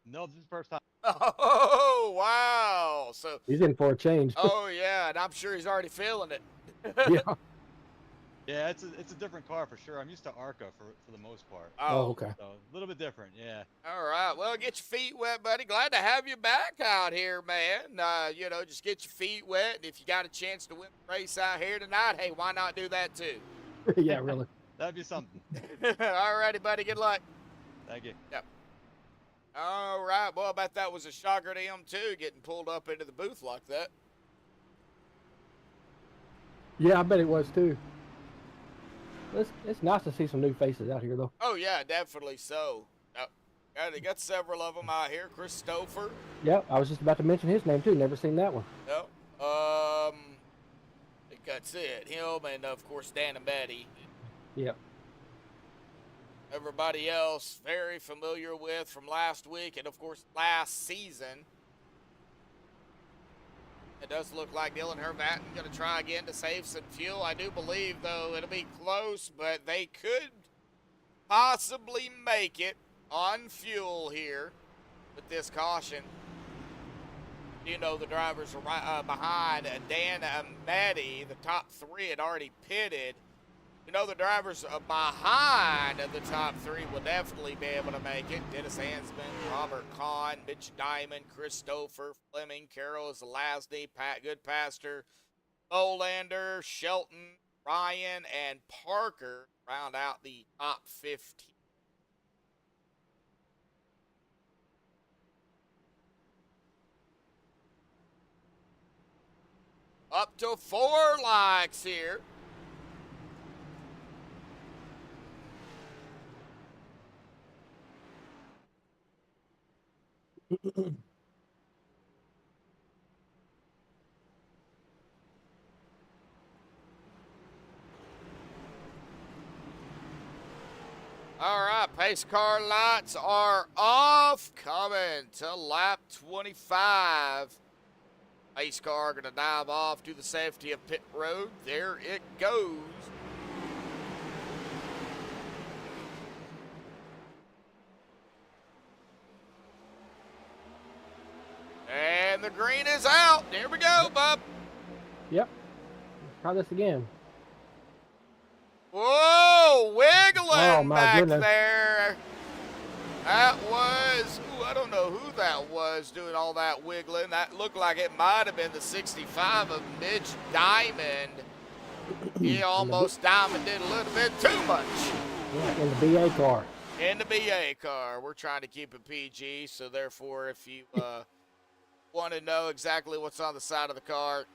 No, this is the first time. Oh, wow. So, He's in for a change. oh, yeah, and I'm sure he's already feeling it. Yeah. Yeah, it's a different car for sure. I'm used to Arca for the most part. Oh, okay. So a little bit different, yeah. All right. Well, get your feet wet, buddy. Glad to have you back out here, man. You know, just get your feet wet. And if you got a chance to win the race out here tonight, hey, why not do that too? Yeah, really. That'd be something. All righty, buddy. Good luck. Thank you. Yep. All right. Well, I bet that was a shocker to him, too, getting pulled up into the booth like that. Yeah, I bet it was too. It's nice to see some new faces out here, though. Oh, yeah, definitely so. They got several of them out here. Christopher. Yep, I was just about to mention his name too. Never seen that one. Yep. I think that's it. Him and, of course, Dan and Betty. Yep. Everybody else very familiar with from last week and, of course, last season. It does look like Dylan Hervatin going to try again to save some fuel. I do believe, though, it'll be close, but they could possibly make it on fuel here with this caution. You know, the drivers are right behind Dan and Maddie. The top three had already pitted. You know, the drivers behind the top three will definitely be able to make it. Dennis Hansman, Robert Kahn, Mitch Diamond, Christopher, Fleming, Carol Zelazny, Pat Goodpaster, Bolander, Shelton, Ryan, and Parker round out the top 15. Up to 4 likes here. All right, pace car lights are off. Coming to lap 25. Pace car going to dive off to the safety of pit road. There it goes. And the green is out. There we go, bub. Yep. Try this again. Whoa, wiggling Oh, my back goodness. there. That was, I don't know who that was doing all that wiggling. That looked like it might have been the 65 of Mitch Diamond. He almost diamonded a little bit too much. Yeah, in the BA car. In the BA car. We're trying to keep it PG, so therefore if you want to know exactly what's on the side of the car,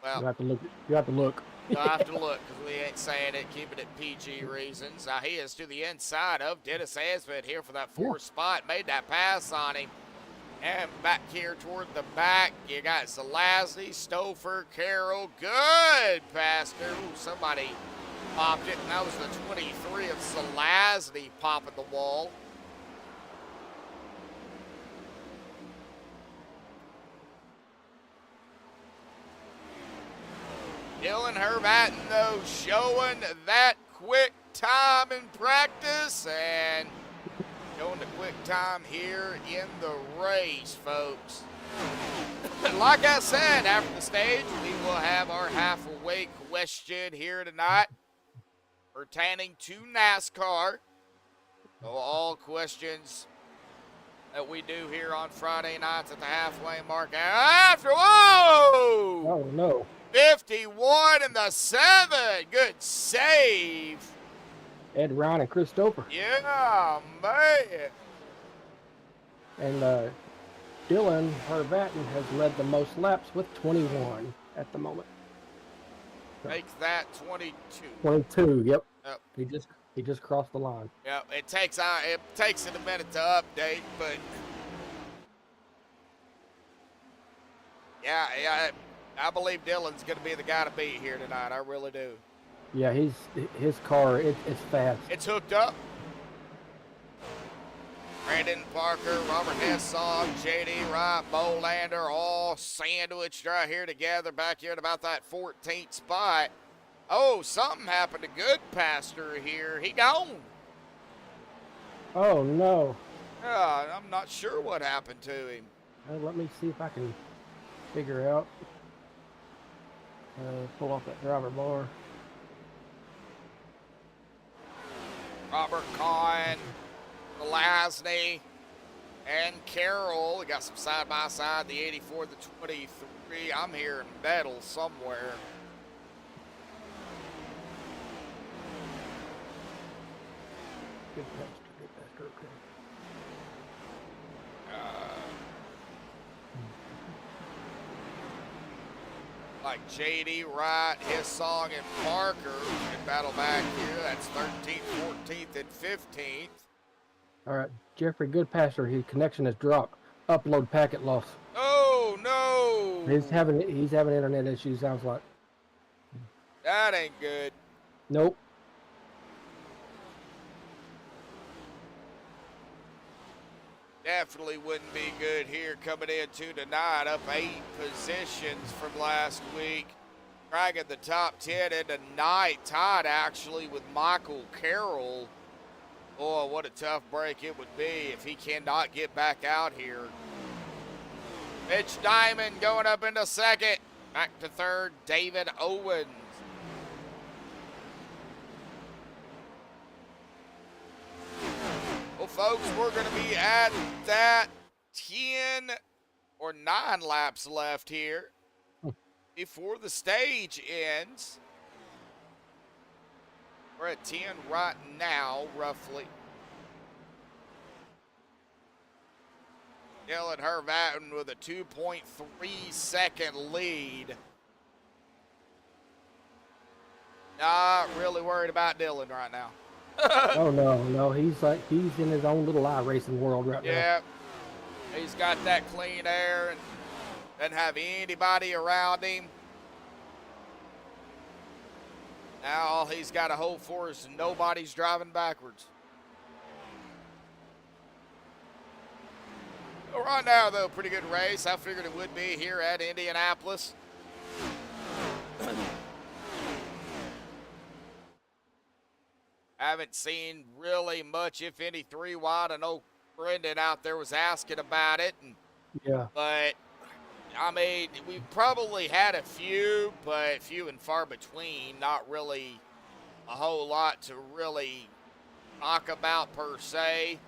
well, You have to look. You have to look. you'll have to look because we ain't saying it, keeping it PG reasons. Now he is to the inside of Dennis Hansman here for that fourth spot. Made that pass on him. And back here toward the back, you got Zelazny, Stouffer, Carroll. Good pass there. Ooh, somebody popped it, and that was the 23 of Zelazny popping the wall. Dylan Hervatin, though, showing that quick time in practice and showing the quick time here in the race, folks. Like I said, after the stage, we will have our half-awake question here tonight pertaining to NASCAR. So all questions that we do here on Friday nights at the halfway mark after, whoa! Oh no. 51 and the 7. Good save. Ed Ryan and Chris Stoper. Yeah, man. And Dylan Hervatin has led the most laps with 21 at the moment. Make that 22. 22. Yep. Yep. He just crossed the line. Yep. It takes it a minute to update, but yeah, I believe Dylan's going to be the guy to beat here tonight. I really do. Yeah, his car it's fast. It's hooked up. Brandon Parker, Robert Hessong, J.D. Wright, Bolander, all sandwiched right here together back here at about that 14th spot. Oh, something happened to Goodpaster here. He gone. Oh no. I'm not sure what happened to him. Let me see if I can figure out. Pull off that driver bar. Robert Kahn, Lasney, and Carroll. We got some side-by-side, the 84, the 23. I'm hearing metal somewhere. Good pastor, okay. Like JD Wright, his song, and Parker in battle back here. That's 13th, 14th, and 15th. All right, Jeffrey Goodpasture, his connection has dropped. Upload packet loss. Oh no! He's having internet issues. Sounds like. That ain't good. Nope. Definitely wouldn't be good here coming into tonight. Up 8 positions from last week. Dragging the top 10 into night. Tied actually with Michael Carroll. Boy, what a tough break it would be if he cannot get back out here. Mitch Diamond going up into second. Back to third, David Owens. Well, folks, we're going to be at that 10 or 9 laps left here before the stage ends. We're at 10 right now, roughly. Dylan Hervatin with a 2.3 second lead. Not really worried about Dylan right now. Oh no, he's in his own little iRacing world right now. Yeah, he's got that clean air and doesn't have anybody around him. Now all he's got to hope for is nobody's driving backwards. Well, right now, though, pretty good race. I figured it would be here at Indianapolis. Haven't seen really much, if any, 3 wide. I know Brendan out there was asking about it. Yeah. But, I mean, we've probably had a few, but few and far between. Not really a whole lot to really talk about per se.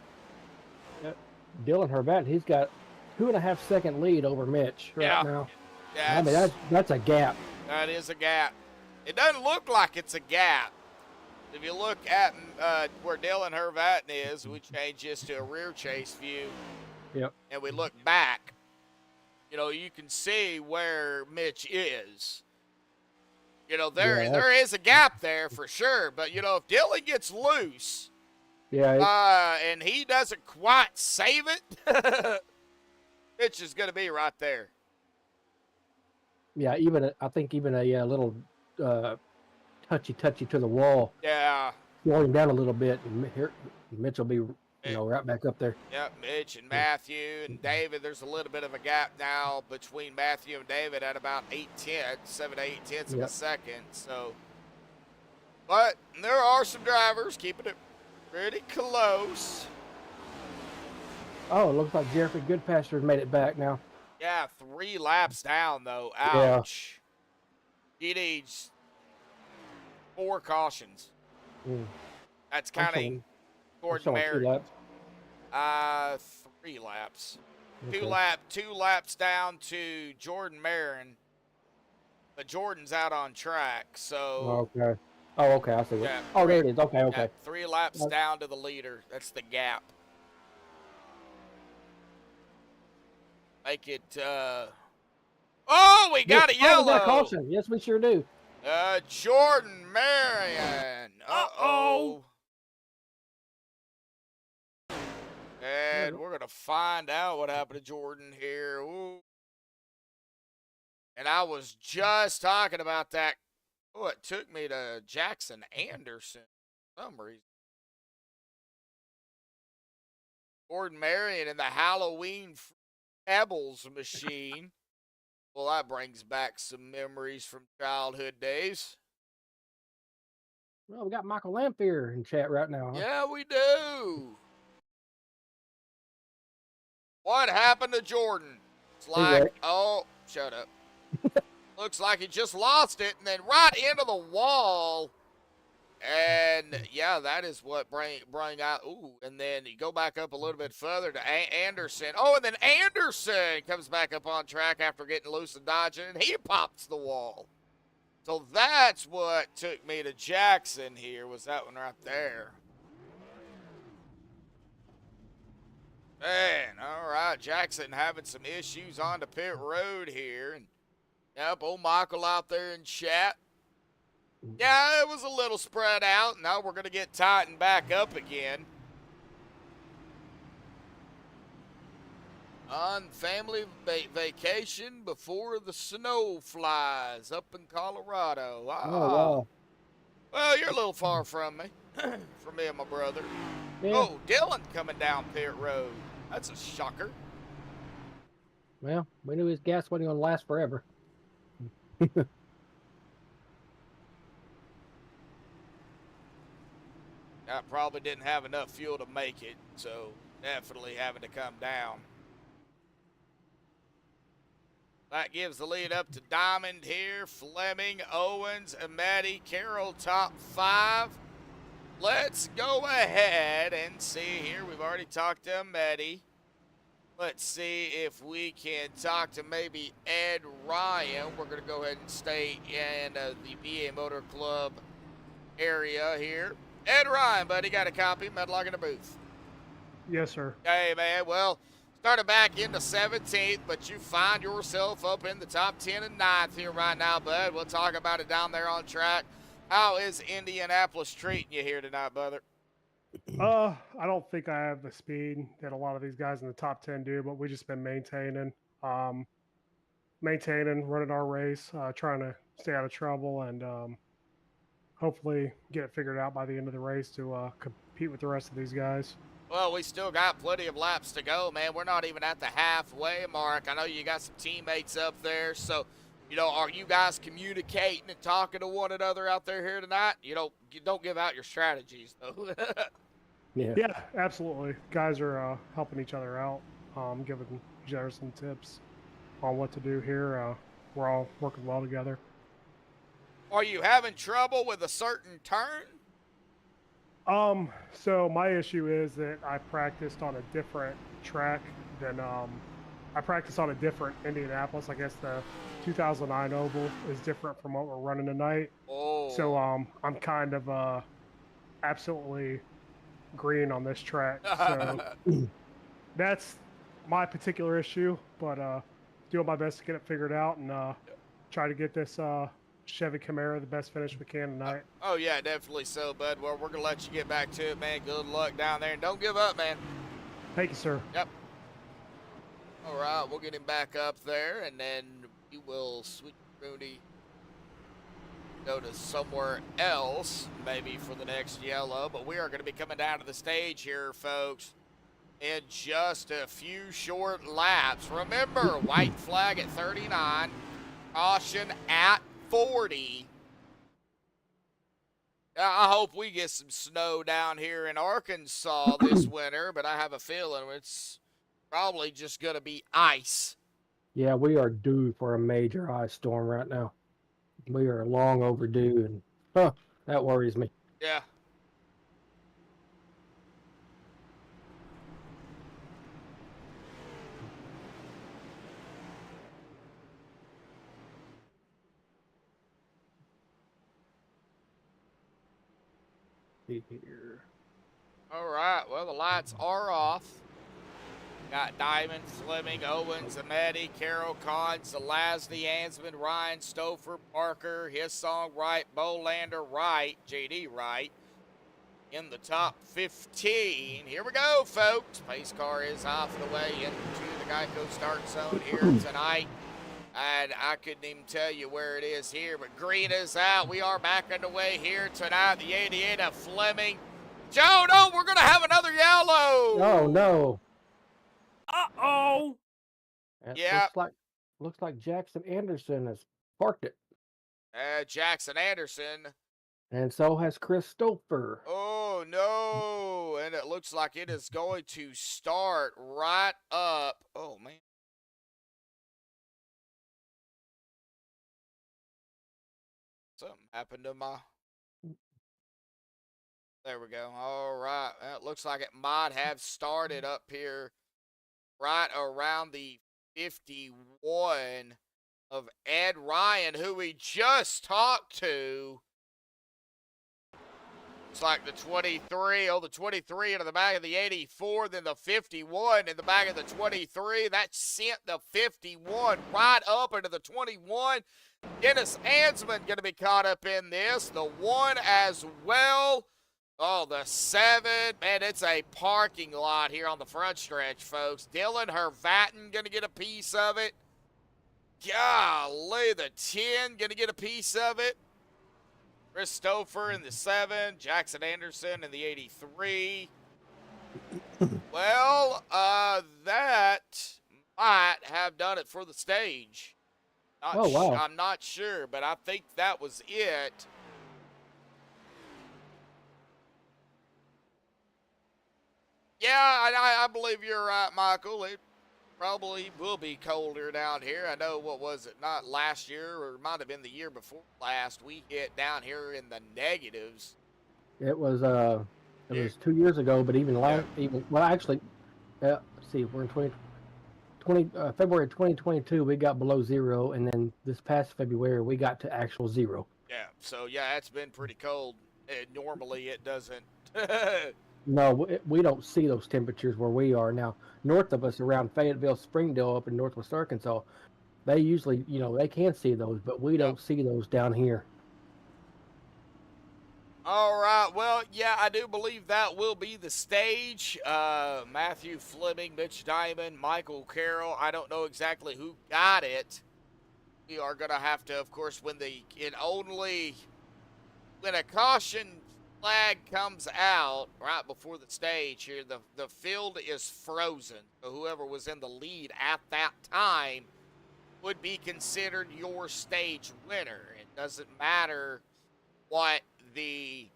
Dylan Hervatin, he's got 2.5 second lead over Mitch right now. Yeah, I mean, that's a gap. That is a gap. It doesn't look like it's a gap. If you look at where Dylan Hervatin is, we change this to a rear chase view. Yep. And we look back. You know, you can see where Mitch is. You know, there is a gap there for sure. But, you know, if Dylan gets loose, and he doesn't quite save it, Mitch is going to be right there. Yeah, I think even a little touchy to the wall. Yeah. Slow him down a little bit, and Mitch will be right back up there. Yep, Mitch and Matthew and David. There's a little bit of a gap now between Matthew and David at about 7 to 8 tenths of a second. So, but there are some drivers keeping it pretty close. Oh, it looks like Jeffrey Goodpasture's made it back now. Yeah, 3 laps down, though. Ouch. Yeah. He needs 4 cautions. That's kind of Gordon Merritt. 3 laps. Okay. 2 laps down to Jordan Marin. But Jordan's out on track, so. Okay. Oh, okay. I see. Yeah, oh, there it is. Okay, okay. 3 laps down to the leader. That's the gap. Make it. Oh, we got a yellow. We got a caution. Yes, we sure do. Jordan Marion. Uh-oh. And we're going to find out what happened to Jordan here. Ooh. And I was just talking about that. Oh, it took me to Jackson Anderson for some reason. Jordan Marion in the Halloween Pebbles machine. Well, that brings back some memories from childhood days. Well, we got Michael Lamphere in chat right now. Huh? Yeah, we do. What happened to Jordan? It's like, oh, shut up. Looks like he just lost it and then right into the wall. And yeah, that is what bring out. Ooh, and then you go back up a little bit further to Anderson. Oh, and then Anderson comes back up on track after getting loose and dodging, and he pops the wall. So that's what took me to Jackson here, was that one right there. Man, all right, Jackson having some issues on the pit road here. And yep, old Michael out there in chat. Yeah, it was a little spread out. Now we're going to get tightened back up again. On family vacation before the snow flies up in Colorado. Ah. Oh, wow. Well, you're a little far from me. From me and my brother. Yeah. Oh, Dylan coming down pit road. That's a shocker. Well, we knew his gas wasn't going to last forever. I probably didn't have enough fuel to make it, so definitely having to come down. That gives the lead up to Diamond here. Fleming, Owens, Amati, Carroll, top 5. Let's go ahead and see here. We've already talked to Amati. Let's see if we can talk to maybe Ed Ryan. We're going to go ahead and stay in the BA Motor Club area here. Ed Ryan, buddy, got a copy. Medlock in the booth. Yes, sir. Hey, man, well, started back into 17th, but you find yourself up in the top 10 and 9th here right now, bud. We'll talk about it down there on track. How is Indianapolis treating you here tonight, brother? I don't think I have the speed that a lot of these guys in the top 10 do, but we just been maintaining, running our race, trying to stay out of trouble, and hopefully get it figured out by the end of the race to compete with the rest of these guys. Well, we still got plenty of laps to go, man. We're not even at the halfway mark. I know you got some teammates up there, so, you know, are you guys communicating and talking to one another out there here tonight? You don't give out your strategies, though. Yeah, absolutely. Guys are helping each other out, giving each other some tips on what to do here. We're all working well together. Are you having trouble with a certain turn? So my issue is that I practiced on a different track than I practiced on a different Indianapolis. I guess the 2009 Oval is different from what we're running tonight. Oh. So I'm kind of absolutely green on this track. So that's my particular issue, but doing my best to get it figured out and try to get this Chevy Camaro the best finish we can tonight. Oh, yeah, definitely so, bud. Well, we're going to let you get back to it, man. Good luck down there, and don't give up, man. Thank you, sir. Yep. All right, we'll get him back up there, and then we will switch Rooney, go to somewhere else, maybe for the next yellow, but we are going to be coming down to the stage here, folks, in just a few short laps. Remember, white flag at 39, caution at 40. I hope we get some snow down here in Arkansas this winter, but I have a feeling it's probably just going to be ice. Yeah, we are due for a major ice storm right now. We are long overdue, and that worries me. Yeah. Here. All right, well, the lights are off. Got Diamond, Fleming, Owens, Amati, Carroll, Kahn, Zelazny, Ansman, Ryan, Stouffer, Parker, his song right, Bolander right, JD right. In the top 15. Here we go, folks. Pace car is off and away into the Geico start zone here tonight. And I couldn't even tell you where it is here, but green is out. We are back underway here tonight. The 88 of Fleming. Joe, no, we're going to have another yellow. Oh, no. Uh-oh. That Yeah. Looks like Jackson Anderson has parked it. Jackson Anderson. And so has Chris Stouffer. Oh, no. And it looks like it is going to start right up. Oh, man. Something happened to my There we go. All right. Well, it looks like it might have started up here right around the 51 of Ed Ryan, who we just talked to. It's like the 23. Oh, the 23 into the back of the 84, then the 51 in the back of the 23. That sent the 51 right up into the 21. Dennis Ansman going to be caught up in this. The 1 as well. Oh, the 7. Man, it's a parking lot here on the front stretch, folks. Dylan Hervatin going to get a piece of it. Golly, the 10 going to get a piece of it. Christopher in the 7, Jackson Anderson in the 83. Well, that might have done it for the stage. Oh, wow. I'm not sure, but I think that was it. Yeah, I believe you're right, Michael. It probably will be colder down here. I know, what was it, not last year, or it might have been the year before last, we hit down here in the negatives. It was 2 years ago, but even last, actually, let's see, we're in February 2022, we got below 0, and then this past February we got to actual 0. Yeah, so yeah, it's been pretty cold. Normally it doesn't. No, we don't see those temperatures where we are now. North of us, around Fayetteville, Springdale, up in Northwest Arkansas, they usually, they can see those, but we don't see those down here. All right, well, yeah, I do believe that will be the stage. Matthew Fleming, Mitch Diamond, Michael Carroll. I don't know exactly who got it. We are going to have to, of course, when a caution flag comes out right before the stage here, the field is frozen. So whoever was in the lead at that time would be considered your stage winner. It doesn't matter what the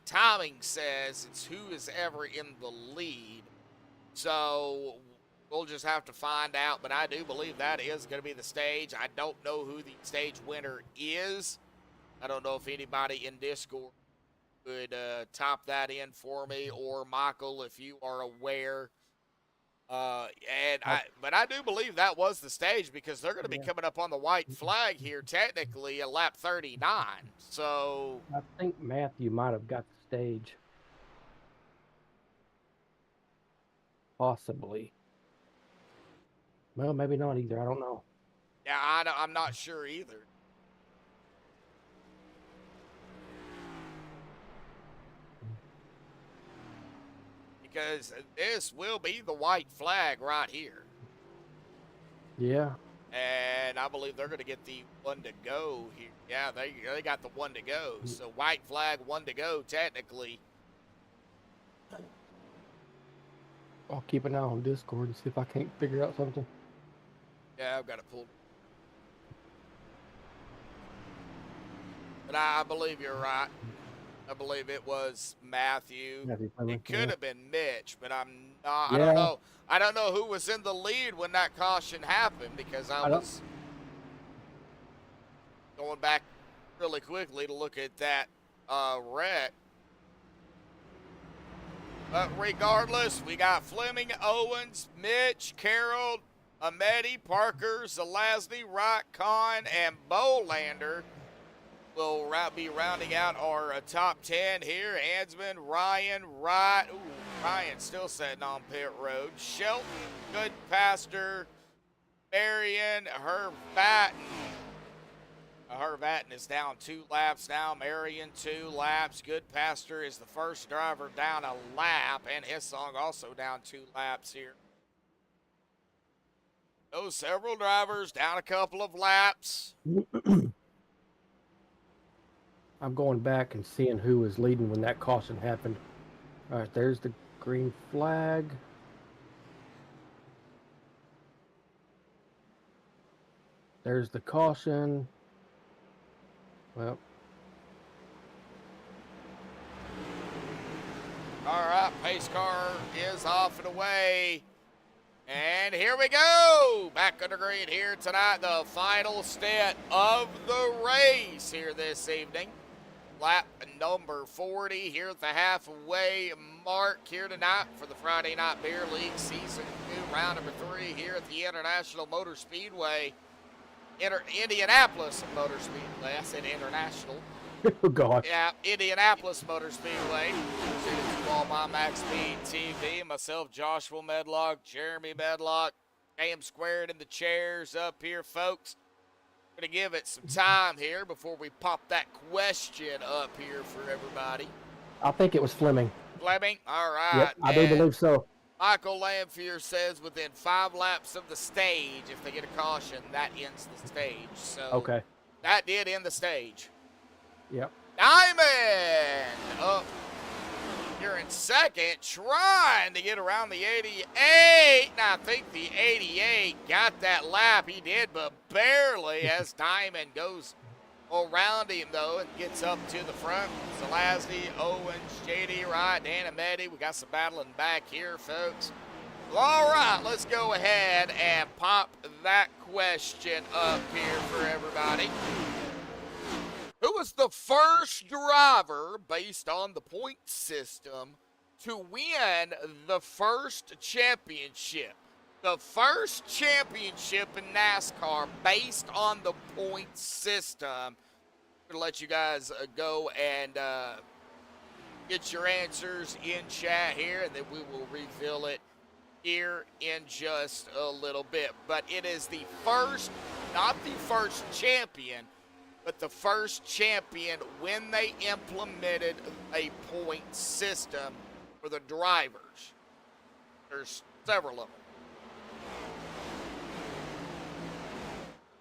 timing says, it's who is ever in the lead. So we'll just have to find out, but I do believe that is going to be the stage. I don't know who the stage winner is. I don't know if anybody in Discord could top that in for me, or Michael, if you are aware. But I do believe that was the stage, because they're going to be coming up on the white flag here technically at lap 39. So I think Matthew might have got the stage. Possibly. Well, maybe not either. I don't know. yeah, I'm not sure either. Because this will be the white flag right here. Yeah. And I believe they're going to get the 1 to go here. Yeah, they got the 1 to go. So white flag, 1 to go technically. I'll keep an eye on Discord and see if I can't figure out something. Yeah, I've got it pulled. But I believe you're right. I believe it was Matthew. It could have been Mitch, but I'm not. I don't know. I don't know who was in the lead when that caution happened, because I was going back really quickly to look at that wreck. But regardless, we got Fleming, Owens, Mitch, Carroll, Ameti, Parker, Zelazny, Wright, Kahn, and Bolander. We'll be rounding out our top 10 here. Ansman, Ryan, Wright. Ooh, Ryan still sitting on pit road. Shelton, Goodpaster, Marion, Hervatin. Hervatin is down 2 laps now. Marion 2 laps. Goodpaster is the first driver down a lap, and his song also down 2 laps here. So several drivers down a couple of laps. I'm going back and seeing who was leading when that caution happened. All right, there's the green flag. There's the caution. Well. All right, pace car is off and away. And here we go. Back under green here tonight, the final stint of the race here this evening. lap number 40 here at the halfway mark here tonight for the Friday Night Beer League Season 2, round number 3 here at the International Motor Speedway, Indianapolis Motor Speedway. I said international. Oh, God. Yeah, Indianapolis Motor Speedway. Presented to all by MaxspeedTV. Myself, Joshua Medlock, Jeremy Medlock, JM² in the chairs up here, folks. Gonna give it some time here before we pop that question up here for everybody. I think it was Fleming. Fleming, all right. Yep, I do believe so. Michael Lamphere says within 5 laps of the stage, if they get a caution, that ends the stage. So Okay. that did end the stage. Yep. Diamond up here in second, trying to get around the 88. Now, I think the 88 got that lap. He did, but barely, as Diamond goes around him, though, and gets up to the front. Zelazny, Owens, JD Wright, Dan Amedi. We got some battling back here, folks. Well, all right, let's go ahead and pop that question up here for everybody. Who was the first driver, based on the point system, to win the first championship? The first championship in NASCAR based on the point system. I'm going to let you guys go and get your answers in chat here, and then we will reveal it here in just a little bit. But it is the first, not the first champion, but the first champion when they implemented a point system for the drivers. There's several of them.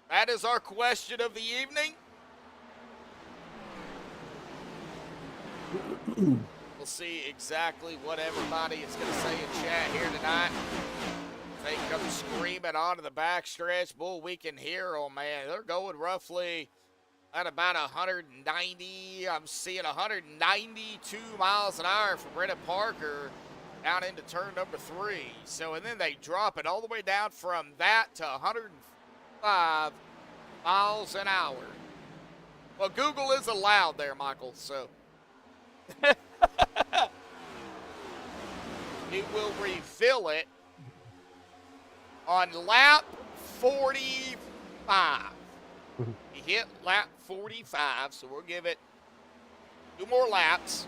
That is our question of the evening. We'll see exactly what everybody is going to say in chat here tonight. They come screaming onto the backstretch. Boy, we can hear them, man. They're going roughly at about 190. I'm seeing 192 miles an hour for Brennan Parker down into turn number 3. So, and then they drop it all the way down from that to 105 miles an hour. Well, Google is allowed there, Michael, so. We will refill it on lap 45. He hit lap 45, so we'll give it 2 more laps.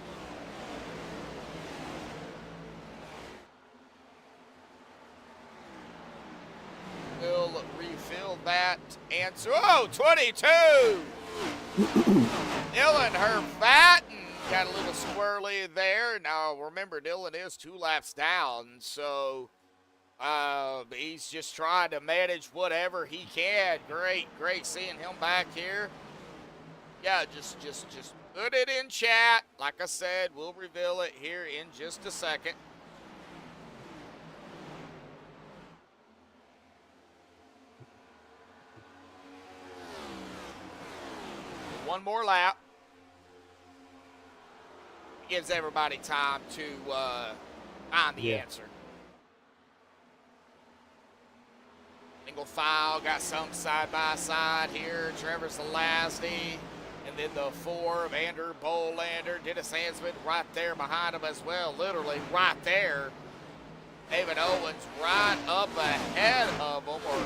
We'll refill that answer. Oh, 22! Dylan Herfatten got a little squirrely there. Now, remember, Dylan is 2 laps down, so he's just trying to manage whatever he can. Great seeing him back here. Yeah, just put it in chat. Like I said, we'll reveal it here in just a second. One more lap. Gives everybody time to find the answer. Single file, got some side by side here. Trevor Zelazny, and then the 4 of Andrew Bolander. Dennis Hansman right there behind him as well, literally right there. David Owens right up ahead of him, or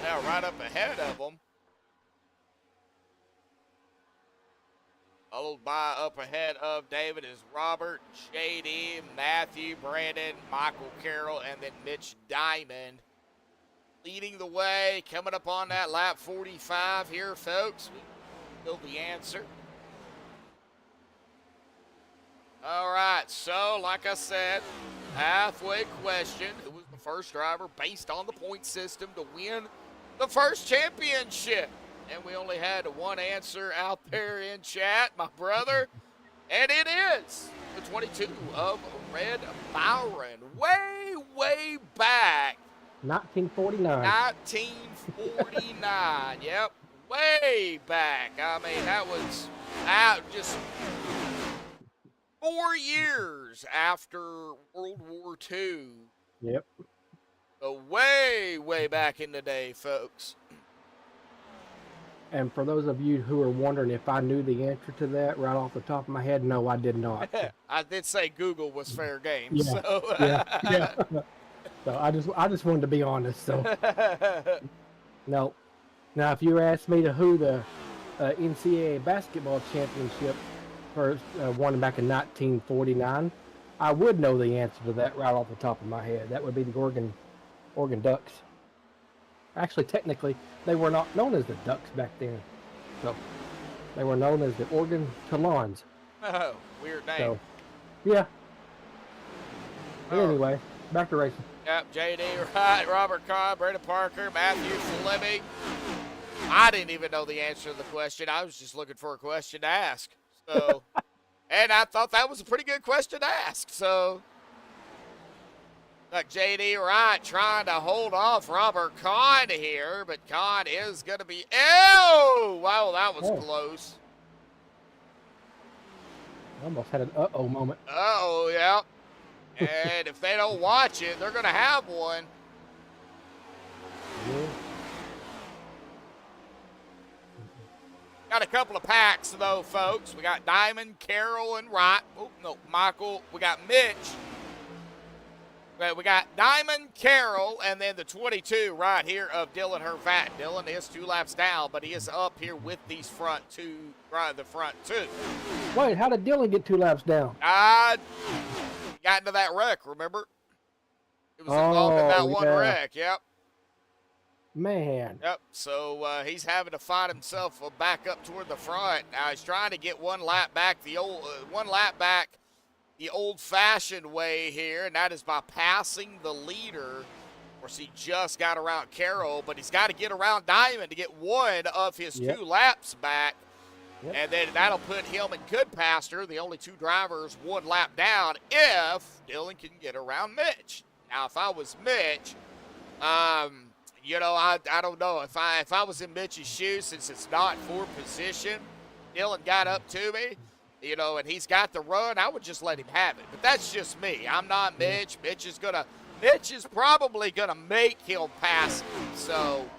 now right up ahead of him. Followed by up ahead of David is Robert, JD, Matthew, Brandon, Michael Carroll, and then Mitch Diamond. Leading the way, coming up on that lap 45 here, folks. We know the answer. All right, so like I said, halfway question. Who was the first driver based on the point system to win the first championship? And we only had one answer out there in chat, my brother. And it is the 22 of Red Byron. Way back. 1949. 1949. Yep. Way back. I mean, that was just 4 years after World War II. Yep. So way back in the day, folks. And for those of you who are wondering if I knew the answer to that right off the top of my head, no, I did not. I did say Google was fair game. Yeah, So. yeah. So I just wanted to be honest. So no. Now, if you asked me to who the NCAA basketball championship first won back in 1949, I would know the answer to that right off the top of my head. That would be the Oregon Ducks. Actually, technically, they were not known as the Ducks back then. So they were known as the Oregon Talons. Oh, weird name. So, yeah. But anyway, back to racing. Yep, JD Wright, Robert Carr, Brandon Parker, Matthew Fleming. I didn't even know the answer to the question. I was just looking for a question to ask. So, and I thought that was a pretty good question to ask. So, look, JD Wright trying to hold off Robert Kahn here, but Kahn is going to be. Ew! Wow, that was close. I almost had an uh-oh moment. Uh-oh, yeah. And if they don't watch it, they're going to have one. Yeah. Got a couple of packs, though, folks. We got Diamond, Carroll, and Wright. Oh, no, Michael. We got Mitch. We got Diamond, Carroll, and then the 22 right here of Dylan Hervat. Dylan is 2 laps down, but he is up here with these front two, right, the front two. Wait, how did Dylan get 2 laps down? Got into that wreck, remember? It was involved in that one wreck, yep. Man. Yep, so he's having to find himself back up toward the front. Now he's trying to get 1 lap back, the old-fashioned way here, and that is by passing the leader. Of course, he just got around Carroll, but he's got to get around Diamond to get 1 of his 2 laps back. Yep. And then that'll put him and Goodpaster, the only 2 drivers, 1 lap down if Dylan can get around Mitch. Now, if I was Mitch, you know, I don't know. If I was in Mitch's shoes, since it's not for position, Dylan got up to me, you know, and he's got the run, I would just let him have it. But that's just me. I'm not Mitch. Mitch is probably gonna make him pass me. So,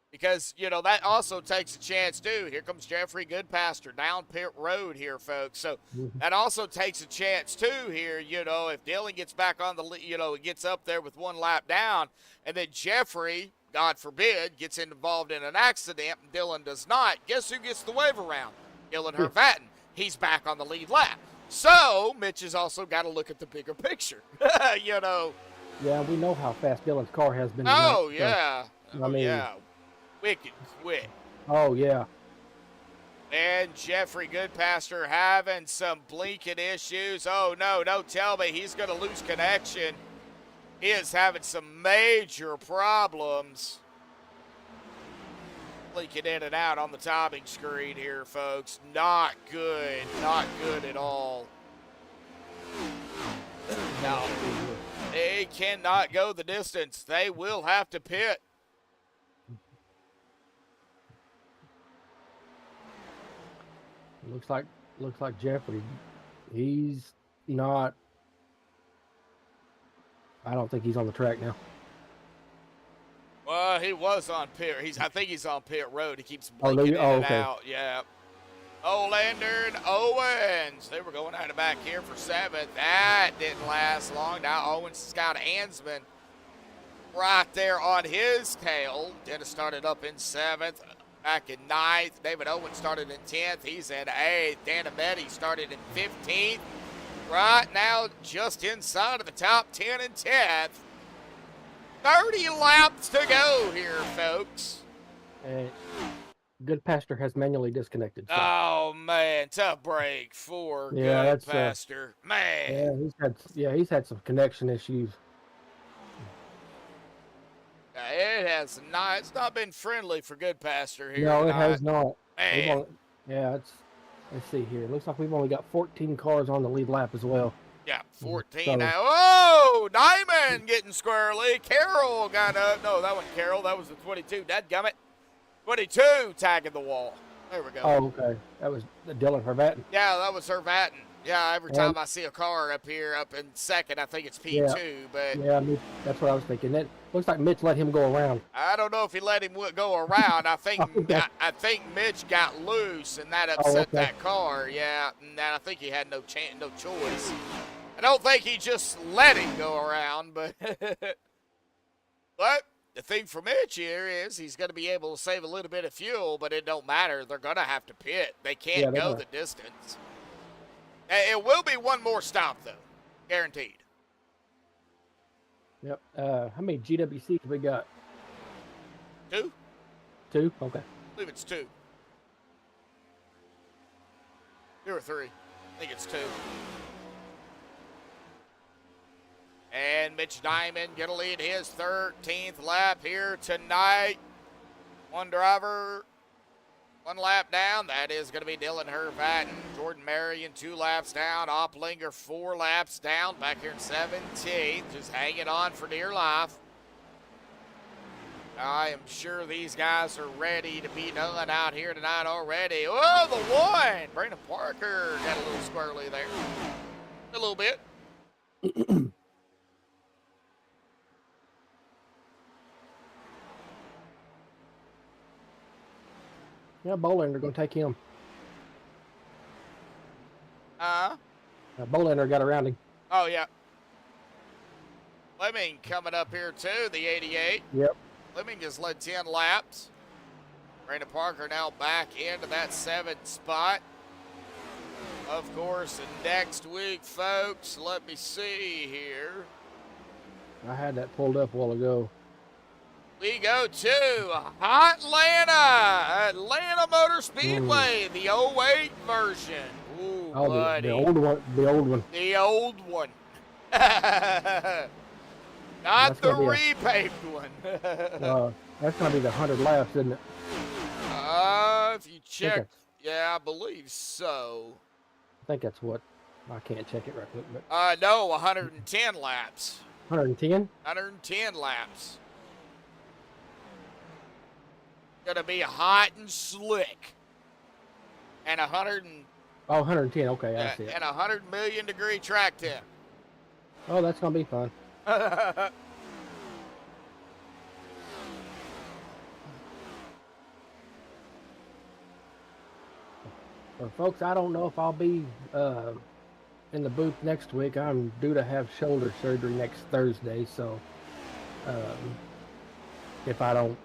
because, you know, that also takes a chance, too. Here comes Jeffrey Goodpaster down pit road here, folks. So that also takes a chance, too, here, you know, if Dylan gets back on the, you know, gets up there with 1 lap down, and then Jeffrey, God forbid, gets involved in an accident, and Dylan does not. Guess who gets the wave around? Dylan Hervatin. He's back on the lead lap. So Mitch has also got to look at the bigger picture, you know. Yeah, we know how fast Dylan's car has been. Oh, yeah. So, I mean, yeah. Wicked quick. Oh, yeah. And Jeffrey Goodpaster having some blinking issues. Oh, no, don't tell me he's going to lose connection. He is having some major problems. Blinking in and out on the timing screen here, folks. Not good. Not good at all. No. They cannot go the distance. They will have to pit. Looks like Jeffrey. He's not. I don't think he's on the track now. Well, he was on pit. I think he's on pit road. He keeps blinking in and out. Yeah. Olander and Owens. They were going out of back here for 7th. That didn't last long. Now Owens has got Ansman right there on his tail. Dennis started up in 7th. Back in 9th. David Owens started in 10th. He's in 8th. Dan Ametti started in 15th. Right now, just inside of the top 10 and 10th. 30 laps to go here, folks. Goodpaster has manually disconnected. So. Oh, man. Tough break for Goodpaster. Man. Yeah, he's had some connection issues. It's not been friendly for Goodpaster here. No, it has not. Man. Let's see here. It looks like we've only got 14 cars on the lead lap as well. Yeah, 14 now. Oh, Diamond getting squarely. Carroll got up. No, that wasn't Carroll. That was the 22. Dadgummit. 22 tagging the wall. There we go. Oh, okay. That was Dylan Hervatin. Yeah, that was Hervatin. Yeah, every time I see a car up here, up in second, I think it's P2, but Yeah, that's what I was thinking. That looks like Mitch let him go around. I don't know if he let him go around. I think Okay. I think Mitch got loose, and that Oh, upset okay. that car. Yeah, and I think he had no choice. I don't think he just let him go around, but but the thing for Mitch here is he's going to be able to save a little bit of fuel, but it don't matter. They're going to have to pit. They can't they're go gonna. the distance. It will be one more stop, though. Guaranteed. Yep. How many GWCs we got? 2? 2? Okay. I believe it's 2. 2 or 3. I think it's 2. And Mitch Diamond going to lead his 13th lap here tonight. One driver, 1 lap down. That is going to be Dylan Hervatten. Jordan Marion 2 laps down. Opplinger 4 laps down. Back here in 17th. Just hanging on for dear life. I am sure these guys are ready to be done out here tonight already. Oh, the 1! Brandon Parker got a little squirrely there. A little bit. Yeah, Bolander going to take him. Bolander got around him. Oh, yeah. Fleming coming up here, too, the 88. Yep. Fleming just led 10 laps. Brandon Parker now back into that 7th spot. Of course, next week, folks, let me see here. I had that pulled up a while ago. We go to Atlanta Motor Speedway, the 08 version. Ooh, Oh, buddy. the old one. The old one. The old one. Not That's the gonna repaved one. That's going to be the 100 laps, isn't it? If you check, that's- yeah, I believe so. I think that's what. I can't check it right quick, but No, 110 laps. 110? 110 laps. Gonna be hot and slick. And 110. Okay, I see it. and 100 million degree track temp. Oh, that's going to be fun. Well, folks, I don't know if I'll be in the booth next week. I'm due to have shoulder surgery next Thursday, so if I don't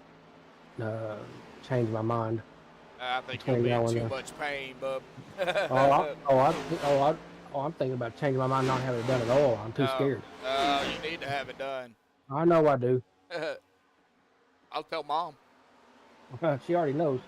change my mind. I think Between you'll now be in and too much pain, bub. I'm thinking about changing my mind, not having it done at all. I'm too scared. You need to have it done. I know I do. I'll tell Mom. She already knows.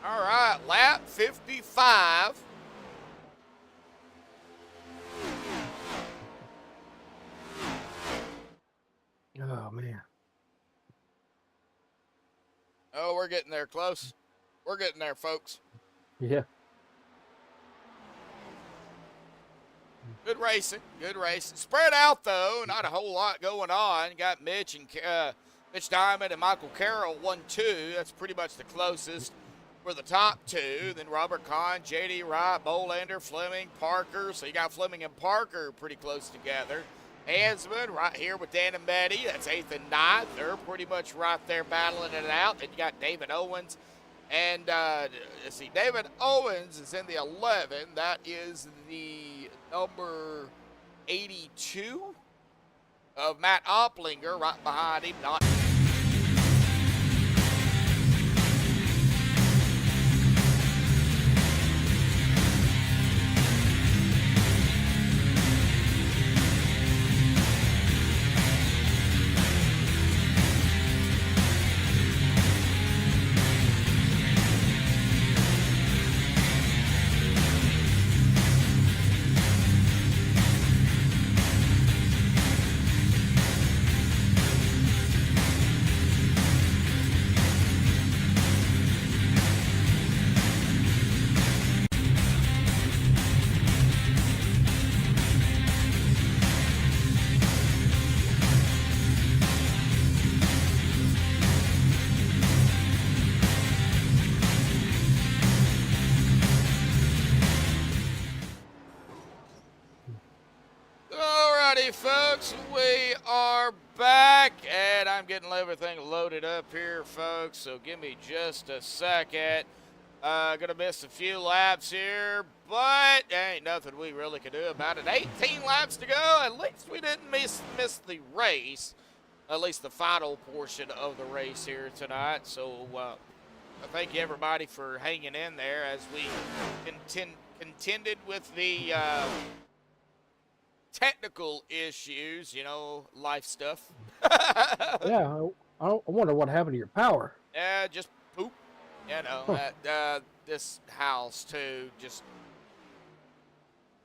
All right, lap 55. Oh man. Oh, we're getting there close. We're getting there, folks. Yeah. Good racing. Good racing. Spread out, though. Not a whole lot going on. Got Mitch Diamond and Michael Carroll 1-2. That's pretty much the closest for the top 2. Then Robert Kahn, J.D. Wright, Bolander, Fleming, Parker. So you got Fleming and Parker pretty close together. Hansman right here with Dan and Betty. That's 8th and 9th. They're pretty much right there battling it out. Then you got David Owens. And let's see, David Owens is in the 11. That is the number 82 of Matt Opplinger right behind him. Not Alrighty, folks, we are back, and I'm getting everything loaded up here, folks, so give me just a second. Gonna miss a few laps here, but there ain't nothing we really can do about it. 18 laps to go. At least we didn't miss the race, at least the final portion of the race here tonight. So I thank you everybody for hanging in there as we contended with the technical issues, you know, life stuff. Yeah, I wonder what happened to your power. Yeah, just poop. You know, this house too, just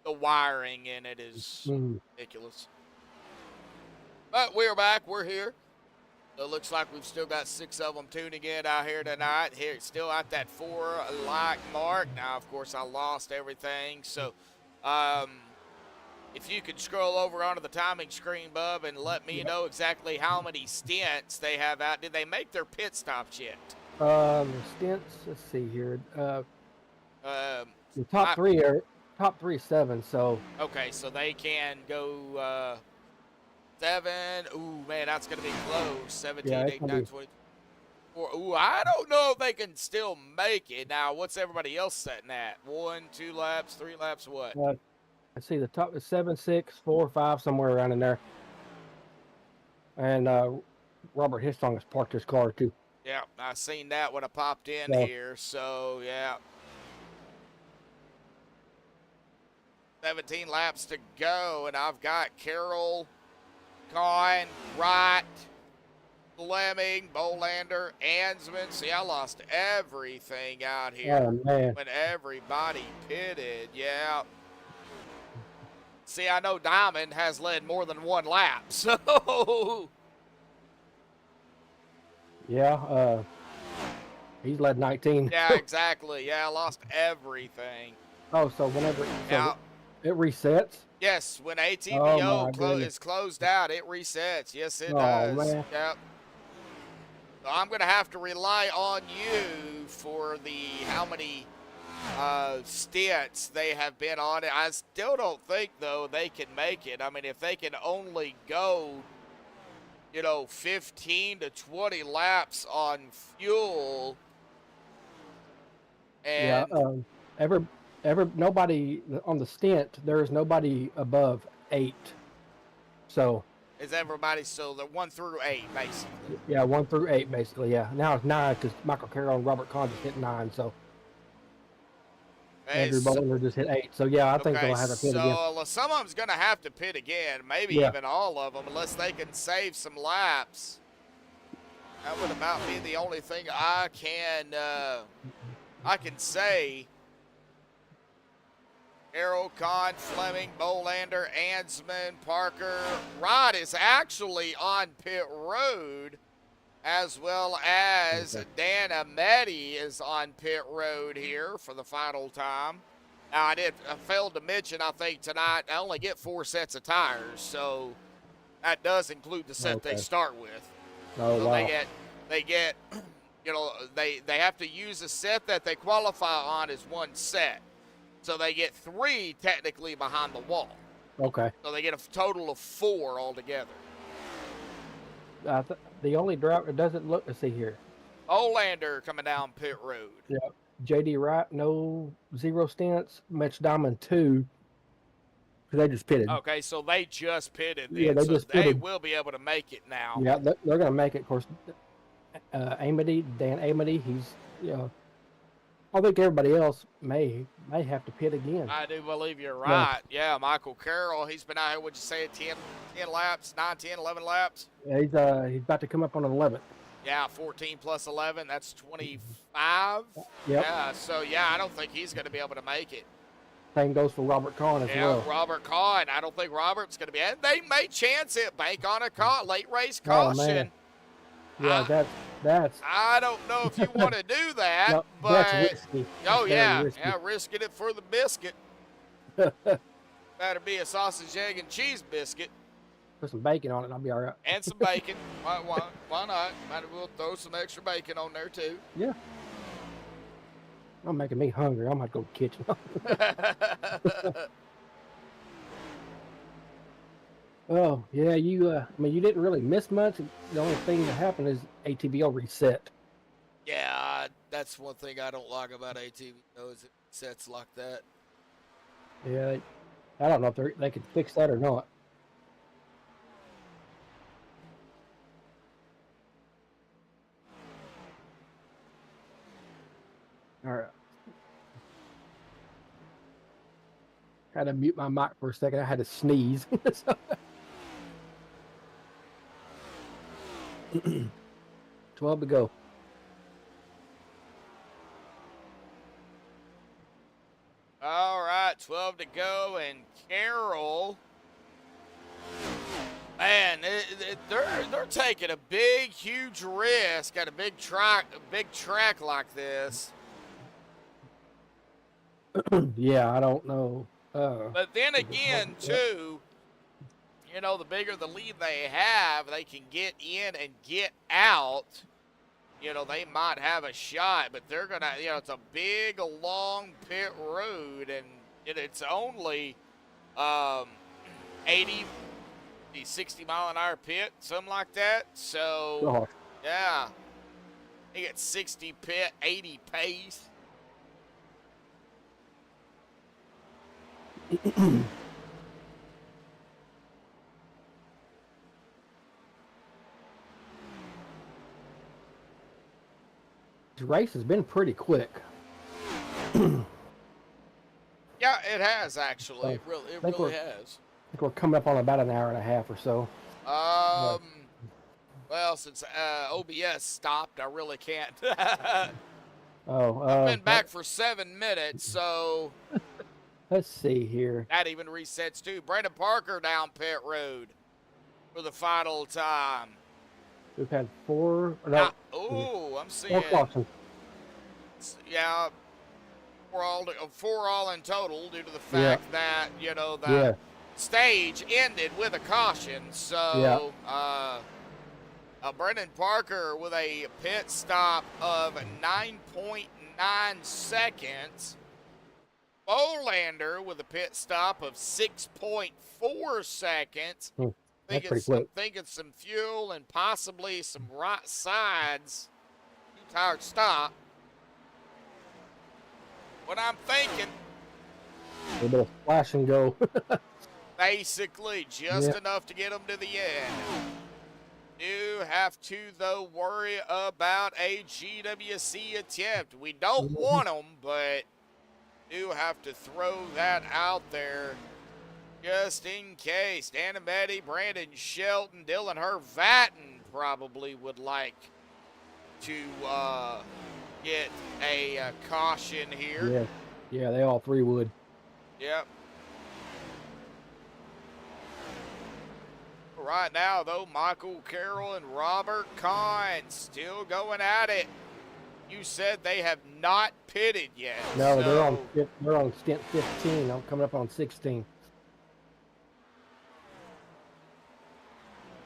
the wiring in it is ridiculous. But we're back, we're here. So it looks like we've still got 6 of them tuning in out here tonight. Here, still at that 4 like mark. Now, of course, I lost everything. So, if you could scroll over onto the timing screen, Bub, and let me know exactly how many stints they have out. Did they make their pit stops yet? The stints. Let's see here. The top three are 7. So okay, so they can go 7. Ooh, man, that's gonna be close. 17, Yeah, 18, 19, 20. Ooh, I don't know if they can still make it. Now, what's everybody else setting at? 1, 2 laps, 3 laps, what? I see the top is 7, 6, 4, 5, somewhere around in there. And Robert Hissong has parked his car too. Yeah, I seen that when I popped in Yeah. here, so yeah. 17 laps to go, and I've got Carroll, Kahn, Wright, Fleming, Bolander, Ansman. See, I lost everything out here Oh man. when everybody pitted, yeah. See, I know Diamond has led more than 1 lap, so... Yeah, he's led 19. Yeah, exactly. Yeah, I lost everything. Oh, so whenever Now, it resets. yes, when Oh, ATVO my goodness. is closed out, it resets. Yes, it Oh, does. man. Yep. So I'm going to have to rely on you for the how many stints they have been on it. I still don't think, though, they can make it. I mean, if they can only go, you know, 15 to 20 laps on fuel. And Yeah, nobody on the stint. There is nobody above 8. So is everybody still the 1 through 8, basically? yeah, 1 through 8 basically. Yeah, now it's 9 because Michael Carroll and Robert Kahn just hit 9. So Andrew Bolander just hit 8. So yeah, I think they'll have to pit again. So some of them's going to have to pit again, maybe Yeah. even all of them, unless they can save some laps. That would about be the only thing I can say. Carroll, Kahn, Fleming, Bolander, Ansman, Parker. Rod is actually on pit road, as well as Dan Ameti is on pit road here for the final time. Now, I failed to mention, I think, tonight, I only get 4 sets of tires, so that does include the set they Okay. start with. Oh So wow. they get, you know, they have to use a set that they qualify on as 1 set. So they get 3 technically behind the wall. Okay. So they get a total of 4 altogether. The only driver doesn't look. Let's see here. Olander coming down pit road. Yeah. JD Wright, no 0 stints. Mitch Diamond 2. They just pitted. Okay, so they just pitted. Then, Yeah, they so just they pitted. will be able to make it now. Yeah, they're going to make it. Of course, Dan Amity, he's, I think everybody else may have to pit again. I do believe you're right. Yeah, Michael Carroll, he's been out here, would you say, 10 laps, 9, 10, 11 laps? Yeah, he's about to come up on an 11th. Yeah, 14 plus 11, that's 25. Yep. Yeah, so, yeah, I don't think he's going to be able to make it. Same goes for Robert Kahn as Yeah, well. Robert Kahn, I don't think Robert's going to be, and they may chance it, bank on a late race Oh, caution. man. Yeah, that's I don't know if you want to do that, no, but that's risky. oh That's very yeah, risky. yeah, risking it for the biscuit. Better be a sausage, egg, and cheese biscuit Put some bacon on it, and I'll be all right. and some bacon. Why not? Might as well throw some extra bacon on there too. Yeah. I'm making me hungry. I'm going to go to the kitchen. Oh yeah, you. I mean, you didn't really miss much. The only thing that happened is ATVO reset. Yeah, that's one thing I don't like about ATV, though, is it sets like that. Yeah, I don't know if they could fix that or not. All right. Had to mute my mic for a second. I had to sneeze. So- 12 to go. All right, 12 to go, and Carroll. Man, they're taking a big, huge risk at a big track like this. Yeah, I don't know. But then again, too, you know, the bigger the lead they have, they can get in and get out. You know, they might have a shot, but they're going to, you know, it's a big, long pit road, and it's only 80, 60 mile an hour pit, something like that. So, Oh, yeah, they get 60 pit, 80 pace. this race has been pretty quick. Yeah, it has actually. So, It think really we're- has. I think we're coming up on about an hour and a half or so. Well, since OBS stopped, I really can't. Oh, I've been back for 7 minutes, so let's see here. that even resets too. Brandon Parker down pit road for the final time. We've had four. No, Oh, I'm four seeing. cautions. Yeah, four all in total due to the fact that, you know, the Yeah. stage ended with a caution. So, Brendan Parker with a pit stop of 9.9 seconds. Bolander with a pit stop of 6.4 seconds. That's pretty quick. Thinking some fuel and possibly some right sides. Two-tire stop. What I'm thinking, A little bit of flash and go. basically just Yeah. enough to get them to the end. Do have to, though, worry about a GWC attempt. We don't want them, but do have to throw that out there just in case. Dan Betty, Brandon Shelton, Dylan Hervatten probably would like to get a caution here. Yeah. Yeah, they all three would. Yep. Right now, though, Michael Carroll and Robert Kahn still going at it. You said they have not pitted yet. No, so they're on stint 15. I'm coming up on 16.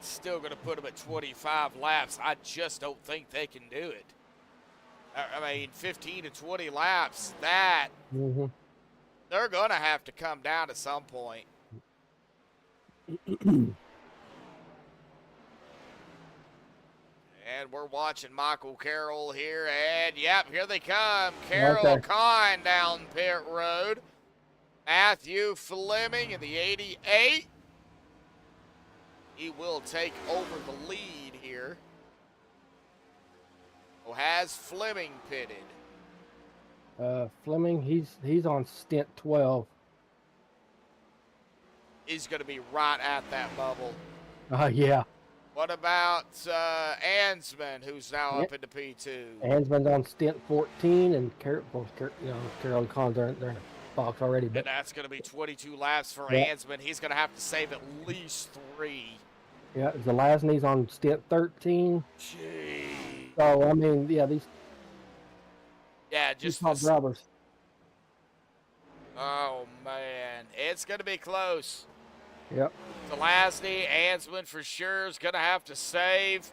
still going to put them at 25 laps. I just don't think they can do it. I mean, 15 to 20 laps, that Mm-hmm. they're going to have to come down at some point. And we're watching Michael Carroll here, and yep, here they come. Carroll, Okay. Kahn down pit road. Matthew Fleming in the 88. He will take over the lead here. Oh, has Fleming pitted? Fleming, he's on stint 12. He's going to be right at that bubble. Yeah. What about Ansman, who's now up into P2? Hansman's on stint 14, and Carroll and Collins they're in the box already. And But that's going to be 22 laps for Yeah. Ansman. He's going to have to save at least 3. yeah, Zelazny's on stint 13. Gee. So I mean, yeah, these Just top this, drivers. oh man, it's going to be close. Yep. Zelazny, Ansman for sure is going to have to save.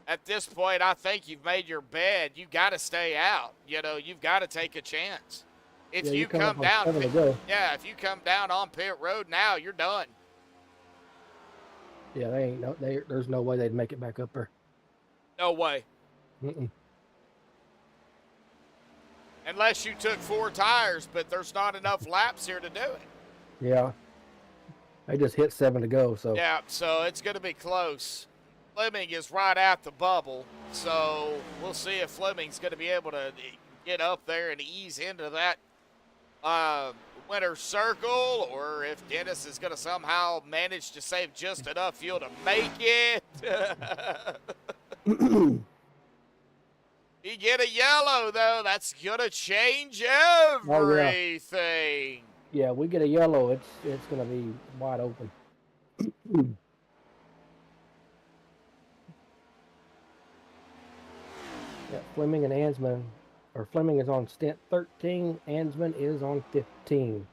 At this point, I think you've made your bed. You got to stay out. You know, you've got to take a chance. If Yeah, you come come up on down, 7 to go. if you come down on pit road now, you're done. Yeah, they ain't no. There's no way they'd make it back up there. No way. Mm-mm. Unless you took 4 tires, but there's not enough laps here to do it. Yeah. They just hit 7 to go. So Yeah, so it's going to be close. Fleming is right at the bubble, so we'll see if Fleming's going to be able to get up there and ease into that winner's circle, or if Dennis is going to somehow manage to save just enough fuel to make it. You get a yellow, though. That's going to change everything. yeah, we get a yellow. It's gonna be wide open. Yeah, Fleming and Ansman, or Fleming is on stint 13. Ansman is on 15.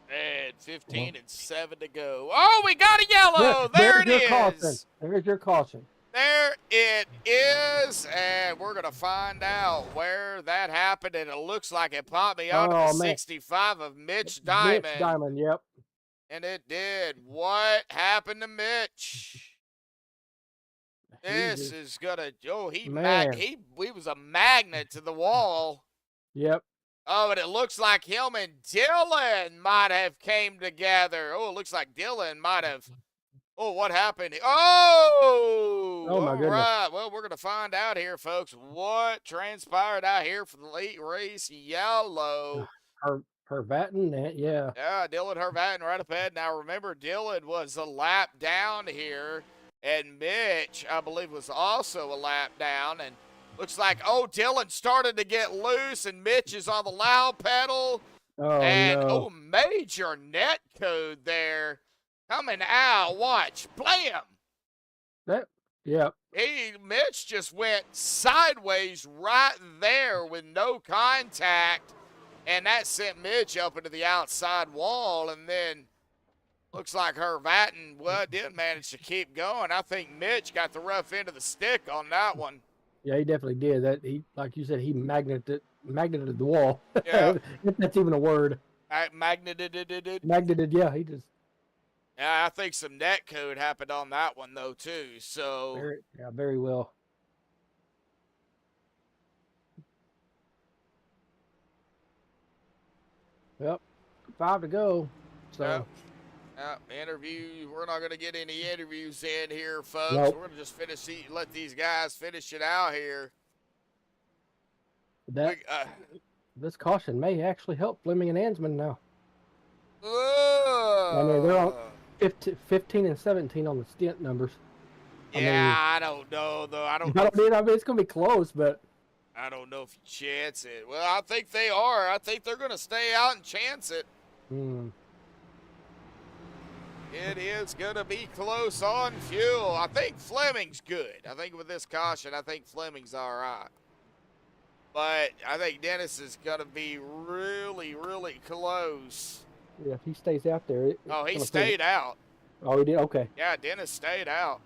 And 15 and 7 to go. Oh, we got a yellow. There it is. Caution. There's your caution. There it is, and we're going to find out where that happened, and it looks like it popped me onto the 65 of Mitch Diamond. Mitch Diamond, yep. And it did. What happened to Mitch? This is going to, he was a magnet to the wall. Yep. Oh, and it looks like him and Dylan might have came together. Oh, it looks like Dylan might have. Oh, what happened? Oh, my goodness. Right. Well, we're going to find out here, folks, what transpired out here for the late race yellow. Hervatin, yeah. Yeah, Dylan Hervatin right up ahead. Now, remember, Dylan was a lap down here, and Mitch, I believe, was also a lap down. And looks like, Dylan started to get loose, and Mitch is on the loud pedal. Oh, and, no. Major net code there. Coming out, watch, blam! Yep. Mitch just went sideways right there with no contact, and that sent Mitch up into the outside wall, and then looks like Hervatin, didn't manage to keep going. I think Mitch got the rough end of the stick on that one. Yeah, he definitely did. That like you said, he magneted the wall. Yeah. If that's even a word. Magneted, yeah, he just. Yeah, I think some net code happened on that one, though, too. So Very well. Yep, 5 to go. So. Interview. We're not going to get any interviews in here, folks. Nope. We're going to just let these guys finish it out here. This caution may actually help Fleming and Ansman now. I mean, they're on 15 and 17 on the stint numbers. I don't know, though. I mean, it's going to be close, but. I don't know if you chance it. Well, I think they are. I think they're going to stay out and chance it. It is going to be close on fuel. I think Fleming's good. I think with this caution, I think Fleming's all right. But I think Dennis is going to be really, really close. Yeah, if he stays out there. He stayed out. Oh, he did? Okay. Yeah, Dennis stayed out.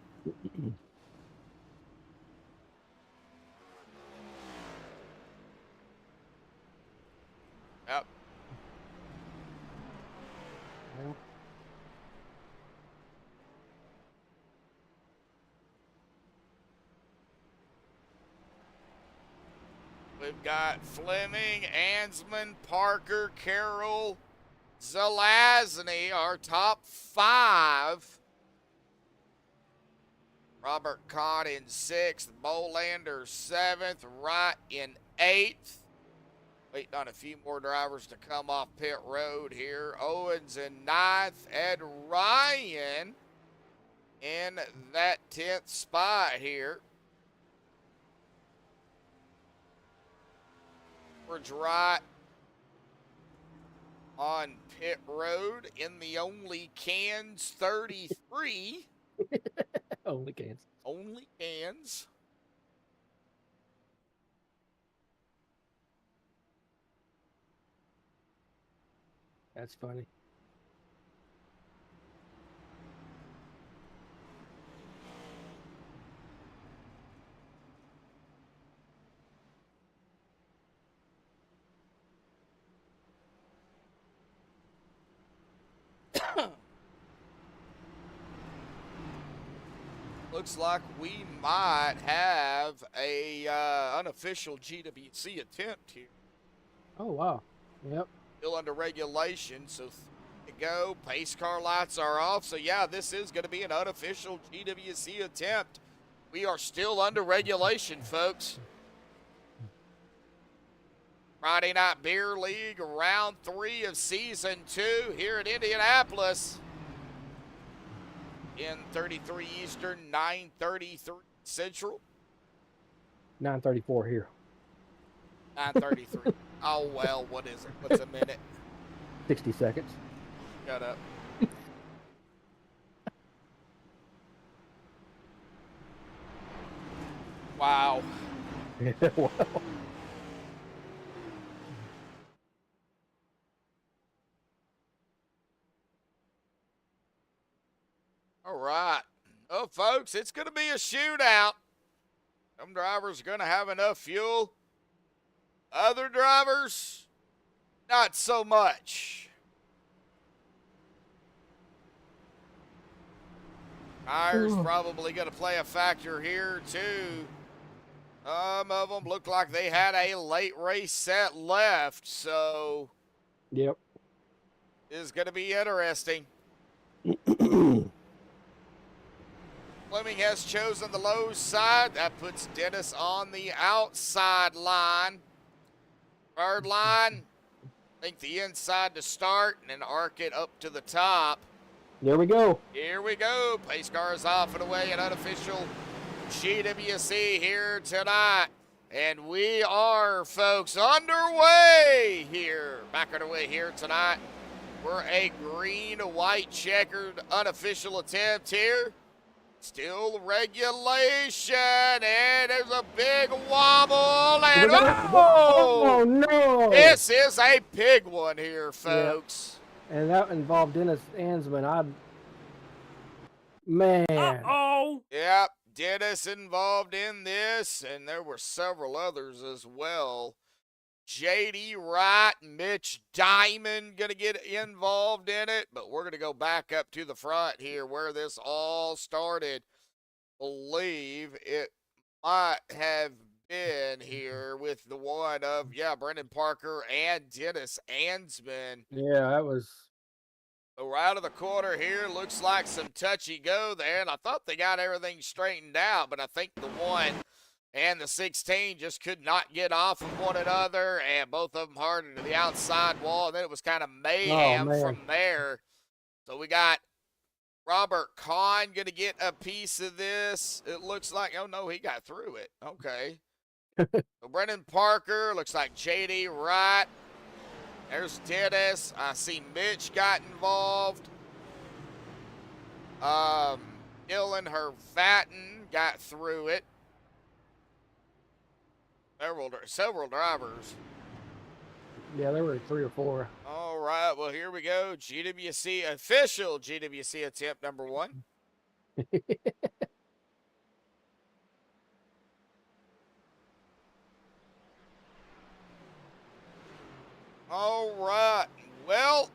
Yep. Well. We've got Fleming, Ansman, Parker, Carroll, Zelazny, our top 5. Robert Cott in 6th, Bolander 7th, Wright in 8th. Waiting on a few more drivers to come off pit road here. Owens in 9th, Ed Ryan in that 10th spot here. George Wright on pit road in the only cans 33. Only cans. Only cans. That's funny. looks like we might have a unofficial GWC attempt here. Oh wow. Yep. Still under regulation, so to go. Pace car lights are off, so yeah, this is going to be an unofficial GWC attempt. We are still under regulation, folks. Friday Night Beer League, round 3 of season 2 here at Indianapolis. 10:33 Eastern, 9:33 Central. 9:34 here. 9:33. Oh, well, what is it? What's a minute? 60 seconds. Shut up. Wow. Wow. All right. Oh, folks, it's going to be a shootout. Some drivers are going to have enough fuel. Other drivers, not so much. Tires probably going to play a factor here, too. Some of them look like they had a late race set left, so Yep. this is going to be interesting. Fleming has chosen the low side. That puts Dennis on the outside line. Third line, I think the inside to start and then arc it up to the top. There we go. Here we go. Pace car is off and away, an unofficial GWC here tonight. And we are, folks, underway here. Back underway here tonight. We're a green-white checkered unofficial attempt here. Still regulation, and there's a big wobble, and Oh no! this is a big one here, folks. And that involved Dennis Ansman. Man. Uh-oh. Yep, Dennis involved in this, and there were several others as well. JD Wright, Mitch Diamond going to get involved in it, but we're going to go back up to the front here where this all started. Believe it might have been here with the one of, Brendan Parker and Dennis Ansman. Yeah, that was. So right of the corner here, looks like some touchy-go there, and I thought they got everything straightened out, but I think the one and the 16 just could not get off of one another, and both of them hard into the outside wall, and then it was kind of mayhem from there. So we got Robert Kahn going to get a piece of this. It looks like, oh, no, he got through it. Okay. So Brendan Parker, looks like J.D. Wright. There's Dennis. I see Mitch got involved. Dylan Herfatten got through it. Several drivers. Yeah, there were 3 or 4. All right, well, here we go. GWC, official GWC attempt number 1. All right, well,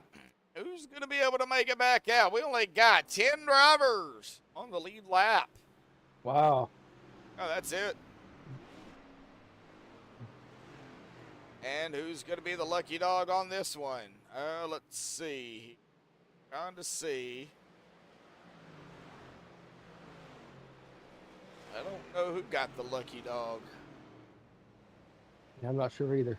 who's going to be able to make it back out? We only got 10 drivers on the lead lap. Wow. Oh, that's it. And who's going to be the lucky dog on this one? Let's see. Trying to see. I don't know who got the lucky dog. I'm not sure either.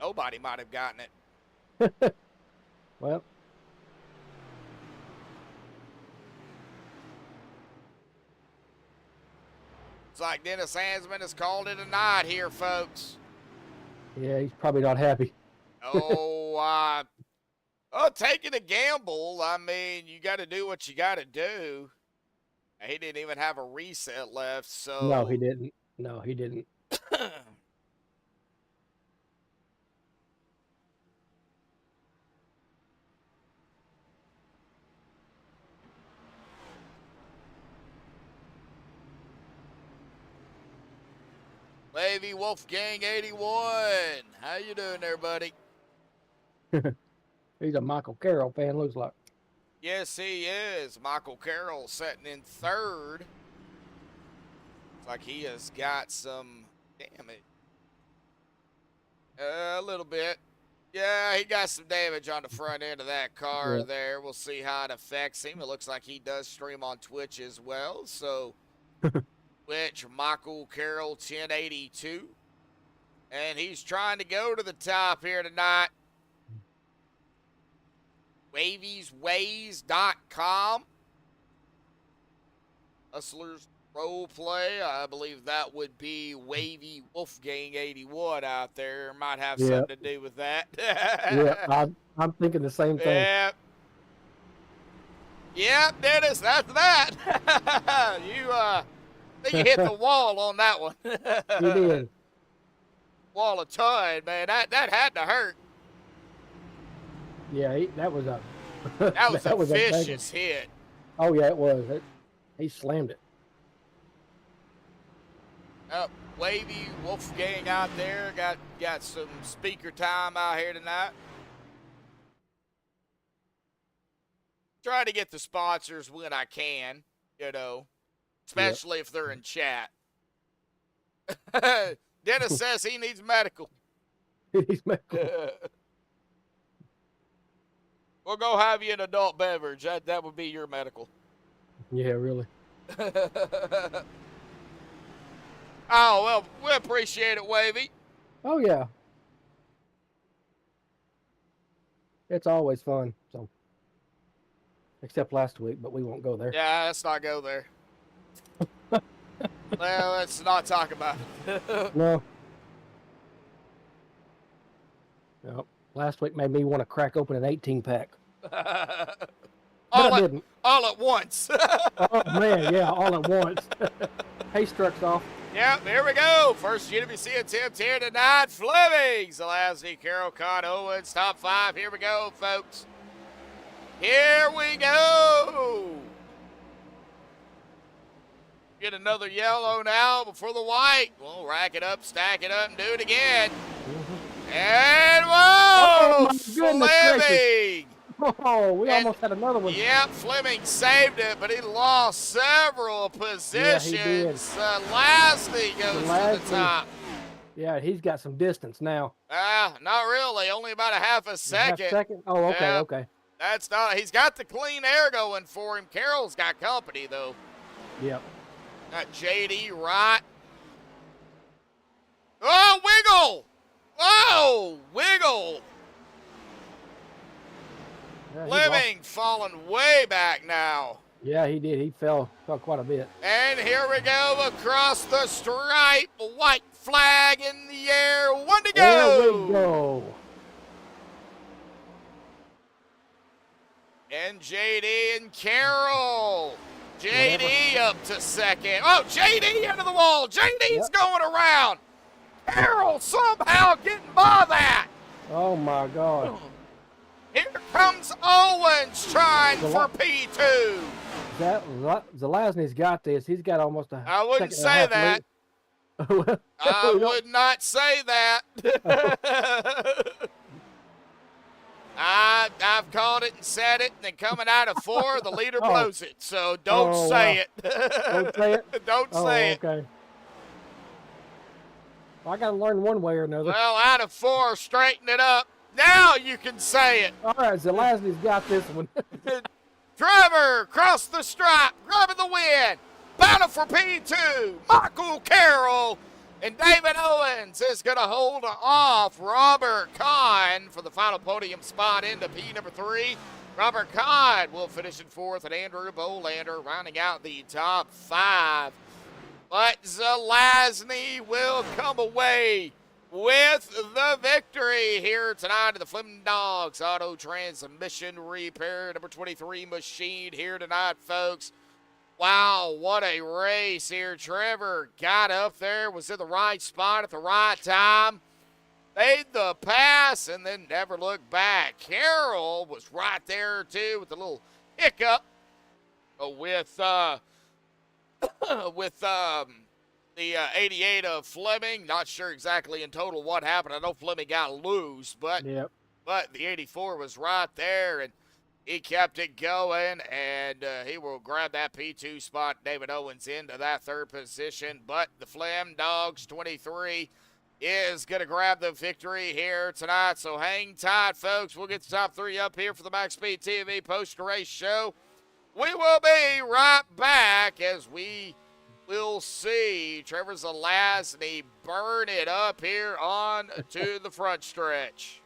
Nobody might have gotten it. Well. It's like Dennis Ansman has called it a night here, folks. Yeah, he's probably not happy. Oh, taking a gamble. I mean, you got to do what you got to do. He didn't even have a reset left, so. No, he didn't. No, he didn't. Wavy Wolfgang 81. How you doing there, buddy? He's a Michael Carroll fan, looks like. Yes, he is. Michael Carroll sitting in third. Looks like he has got some damage. A little bit. Yeah, he got some damage on the front end of that car there. We'll see how it affects him. It looks like he does stream on Twitch as well. So, Twitch, Michael Carroll 1082. And he's trying to go to the top here tonight. WaviesWays.com. Hustlers Roleplay. I believe that would be Wavy Wolfgang 81 out there. Might have something to do with that. Yeah, I'm thinking the same thing. Yep. Yep, Dennis, that's that. I think you hit the wall on that one. You did. Wall a ton, man. That had to hurt. Yeah, that was a That was a big vicious hit. Oh yeah, it was. He slammed it. Wavy Wolfgang out there got some speaker time out here tonight. Try to get the sponsors when I can, especially if they're in chat. Dennis says he needs medical. He's medical. We'll go have you an adult beverage. That would be your medical. Yeah, really. Oh, well, we appreciate it, Wavy. Oh yeah. It's always fun. So, except last week, but we won't go there. Yeah, let's not go there. Well, let's not talk about it. No. No. Last week made me want to crack open an 18-pack. I didn't. All at once. Oh man, yeah, all at once. Hay truck's off. Yep, here we go. First UWC attempt here tonight. Fleming, Zelazny, Carroll, Con, Owens, top 5. Here we go, folks. Here we go. Get another yellow now before the white. We'll rack it up, stack it up, and do it again. And whoa! Fleming! Oh, we almost had another one. Yep, Fleming saved it, but he lost several positions. Yeah, he did. Zelazny goes to the top. Yeah, he's got some distance now. Not really. Only about a half a second. Half second? Oh, okay, Yeah. okay. That's not. He's got the clean air going for him. Carroll's got company though. Yep. Got JD right. Oh, wiggle! Oh, wiggle! Yeah, Fleming falling way back now. Yeah, he did. He fell quite a bit. And here we go across the stripe. White flag in the air. One to go. There we go. And JD and Carroll. JD up to second. Oh, JD into the wall. JD's going around. Carroll somehow getting by that. Oh, my God. Here comes Owens trying for P2. Zelazny's got this. He's got almost a I wouldn't second and a say half that. lead. I would not say that. I've called it and said it, and then coming out of 4, the leader blows it. So don't say it. Don't say it? Don't say it. Okay. Well, I got to learn one way or another. Well, out of 4, straighten it up. Now you can say it. All right, Zelazny's got this one. Trevor, cross the stripe, grabbing the win. Battle for P2. Michael Carroll and David Owens is going to hold off Robert Kahn for the final podium spot into P number 3. Robert Kahn will finish in 4th, and Andrew Bolander rounding out the top 5. But Zelazny will come away with the victory here tonight at the Fleming Dogs Auto Transmission Repair number 23 machine here tonight, folks. Wow, what a race here. Trevor got up there, was in the right spot at the right time, made the pass, and then never looked back. Carroll was right there, too, with a little hiccup with the the 88 of Fleming. Not sure exactly in total what happened. I know Fleming got loose, but Yep. the 84 was right there, and he kept it going, and he will grab that P2 spot. David Owens into that third position, but the Flam Dogs 23 is going to grab the victory here tonight. So hang tight, folks. We'll get the top three up here for the MaxspeedTV post-race show. We will be right back as we will see Trevor Zelazny burn it up here on to the front stretch.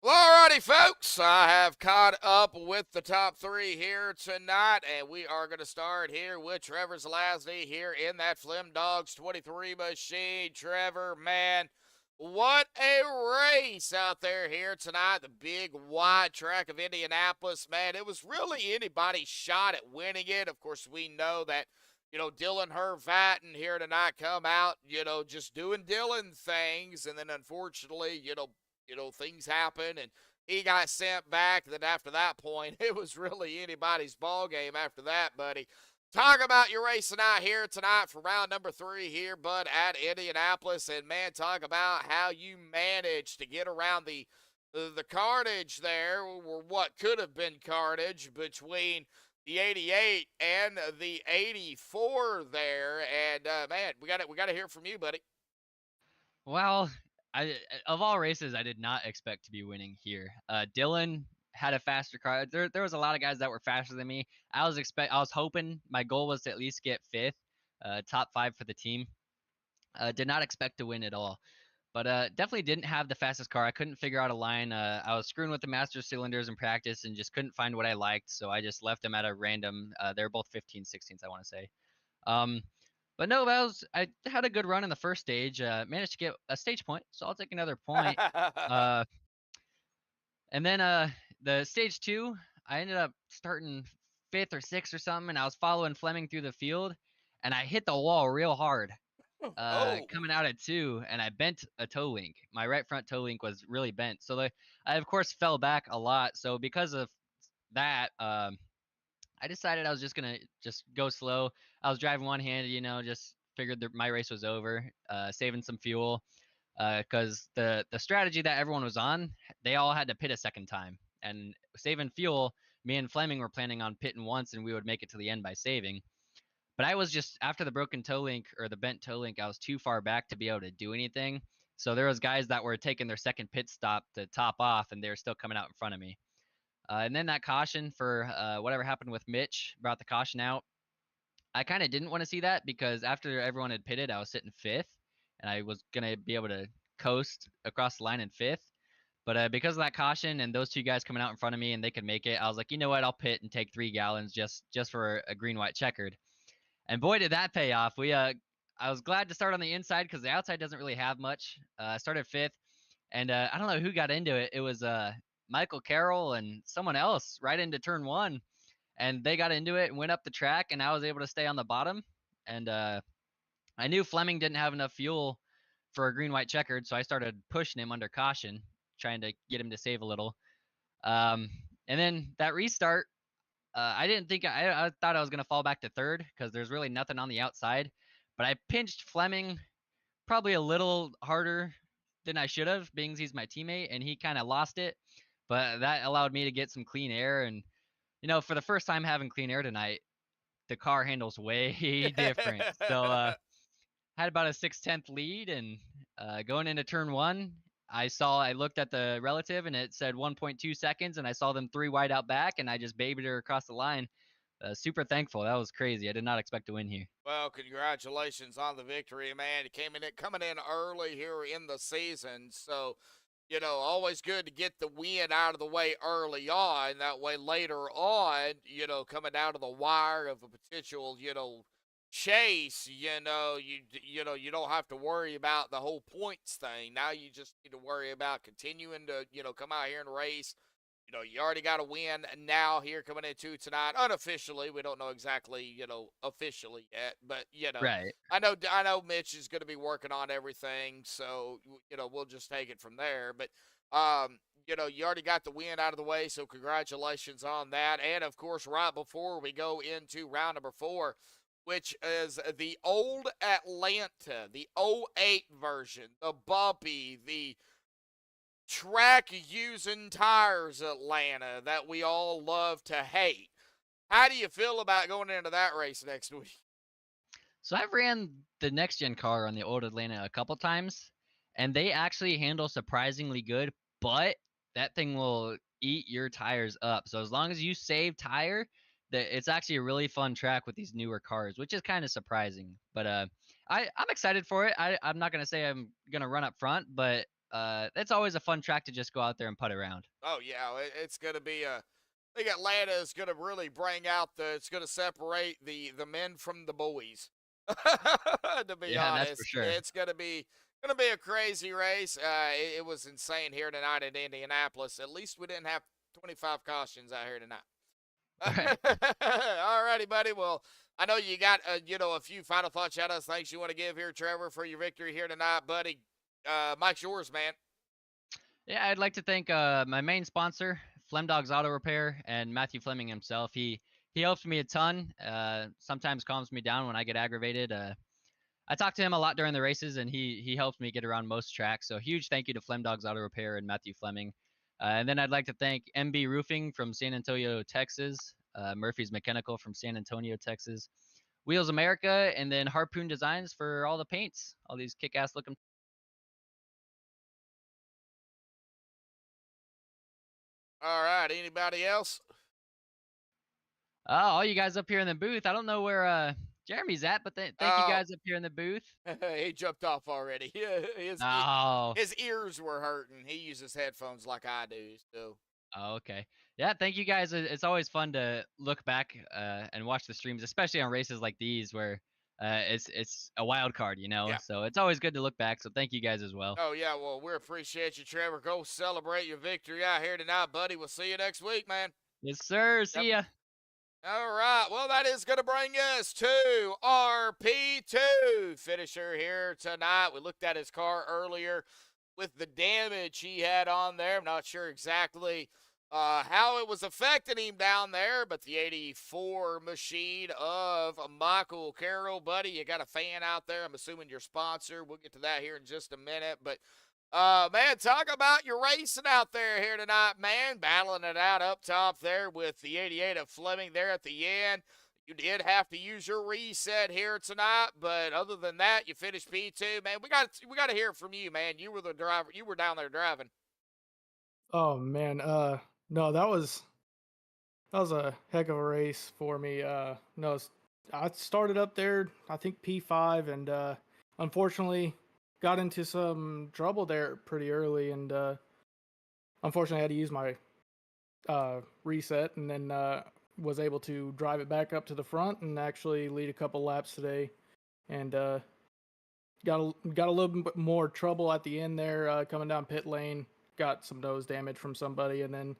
Well, alrighty, folks. I have caught up with the top three here tonight, and we are going to start here with Trevor Zelazny here in that Flim Dogs 23 machine. Trevor, man, what a race out there here tonight. The big wide track of Indianapolis, man. It was really anybody's shot at winning it. Of course, we know that, Dylan Hervatten here tonight come out, just doing Dylan things, and then unfortunately, things happen, and he got sent back. Then after that point, it was really anybody's ball game after that, buddy. Talk about your racing out here tonight for round number 3 here, bud, at Indianapolis. And, man, talk about how you managed to get around the carnage there, or what could have been carnage between the 88 and the 84 there. And, man, we got to hear from you, buddy. Well, of all races, I did not expect to be winning here. Dylan had a faster car. There was a lot of guys that were faster than me. I was hoping, my goal was to at least get 5th, top 5 for the team. Did not expect to win at all. But definitely didn't have the fastest car. I couldn't figure out a line. I was screwing with the master cylinders in practice and just couldn't find what I liked. So I just left them at a random. They're both 15, 16s, I want to say. But no, I had a good run in the first stage. Managed to get a stage point, so I'll take another point. And then the stage 2, I ended up starting 5th or 6th or something, and I was following Fleming through the field, and I hit the wall real hard. Coming out at 2, and I bent a toe link. My right front toe link was really bent, so I of course fell back a lot. So because of that, I decided I was just gonna just go slow. I was driving one-handed, just figured that my race was over, saving some fuel, because the strategy that everyone was on, they all had to pit a second time, and saving fuel. Me and Fleming were planning on pitting once, and we would make it to the end by saving. But I was just after the broken toe link or the bent toe link, I was too far back to be able to do anything. So there was guys that were taking their second pit stop to top off, and they were still coming out in front of me. And then that caution for whatever happened with Mitch brought the caution out. I kind of didn't want to see that because after everyone had pitted, I was sitting fifth, and I was gonna be able to coast across the line in fifth. But because of that caution and those two guys coming out in front of me and they could make it, I was like, you know what? I'll pit and take 3 gallons just for a green white checkered. And boy, did that pay off. I was glad to start on the inside because the outside doesn't really have much. I started fifth, and I don't know who got into it. It was Michael Carroll and someone else right into turn 1, and they got into it and went up the track, and I was able to stay on the bottom. And I knew Fleming didn't have enough fuel for a green white checkered, so I started pushing him under caution, trying to get him to save a little. And then that restart. I didn't think I thought I was gonna fall back to third because there's really nothing on the outside, but I pinched Fleming probably a little harder than I should have, being he's my teammate, and he kind of lost it. But that allowed me to get some clean air, and for the first time having clean air tonight, the car handles way different. So had about a 6/10 lead, and going into turn 1. I looked at the relative and it said 1.2 seconds, and I saw them 3 wide out back, and I just babied her across the line. Super thankful. That was crazy. I did not expect to win here. Well, congratulations on the victory, man. Coming in early here in the season. So, always good to get the win out of the way early on. That way later on, coming down to the wire of a potential, chase, you don't have to worry about the whole points thing. Now you just need to worry about continuing to, come out here and race. You already got a win now here coming into tonight. Unofficially, we don't know exactly, officially yet, but Right. I know Mitch is going to be working on everything, so we'll just take it from there. But you already got the win out of the way, so congratulations on that. And of course, right before we go into round number 4, which is the old Atlanta, the 08 version, the bumpy, the track-using tires Atlanta that we all love to hate. How do you feel about going into that race next week? So I've ran the next gen car on the old Atlanta a couple times, and they actually handle surprisingly good, but that thing will eat your tires up. So as long as you save tire, it's actually a really fun track with these newer cars, which is kind of surprising. But I'm excited for it. I'm not gonna say I'm gonna run up front, but it's always a fun track to just go out there and putt around. Oh yeah, it's gonna be I think Atlanta is gonna really bring out it's gonna separate the men from the boys. To be honest, that's for sure. It's gonna be a crazy race. It was insane here tonight in Indianapolis. At least we didn't have 25 cautions out here tonight. Right. All righty, buddy. Well, I know you got a few final thought shout-outs, thanks you want to give here, Trevor, for your victory here tonight, buddy. Mike's yours, man. Yeah, I'd like to thank my main sponsor, Flemdog's Auto Repair, and Matthew Fleming himself. He helps me a ton. Sometimes calms me down when I get aggravated. I talk to him a lot during the races, and he helps me get around most tracks. So huge thank you to Flemdog's Auto Repair and Matthew Fleming. And then I'd like to thank MB Roofing from San Antonio, Texas, Murphy's Mechanical from San Antonio, Texas, Wheels America, and then Harpoon Designs for all the paints, all these kick-ass looking. All right, anybody else? All you guys up here in the booth. I don't know where Jeremy's at, but thank you guys up here in the booth. He jumped off already. His ears were hurting. He uses headphones like I do. So. Oh, okay. Yeah, thank you guys. It's always fun to look back and watch the streams, especially on races like these where it's a wild card, Yeah. So it's always good to look back. So thank you guys as well. Oh yeah, well we appreciate you, Trevor. Go celebrate your victory out here tonight, buddy. We'll see you next week, man. Yes, sir. See ya. All right, well, that is going to bring us to RP2 finisher here tonight. We looked at his car earlier with the damage he had on there. I'm not sure exactly how it was affecting him down there, but the 84 machine of Michael Carroll, buddy, you got a fan out there. I'm assuming your sponsor. We'll get to that here in just a minute, but man, talk about your racing out there here tonight, man. Battling it out up top there with the 88 of Fleming there at the end. You did have to use your reset here tonight, but other than that, you finished P2, man. We got to hear from you, man. You were the driver. You were down there driving. Oh man, no, that was a heck of a race for me. No, I started up there, I think P5, and unfortunately got into some trouble there pretty early, and unfortunately I had to use my reset, and then was able to drive it back up to the front and actually lead a couple laps today, and got a little bit more trouble at the end there coming down pit lane. Got some nose damage from somebody, and then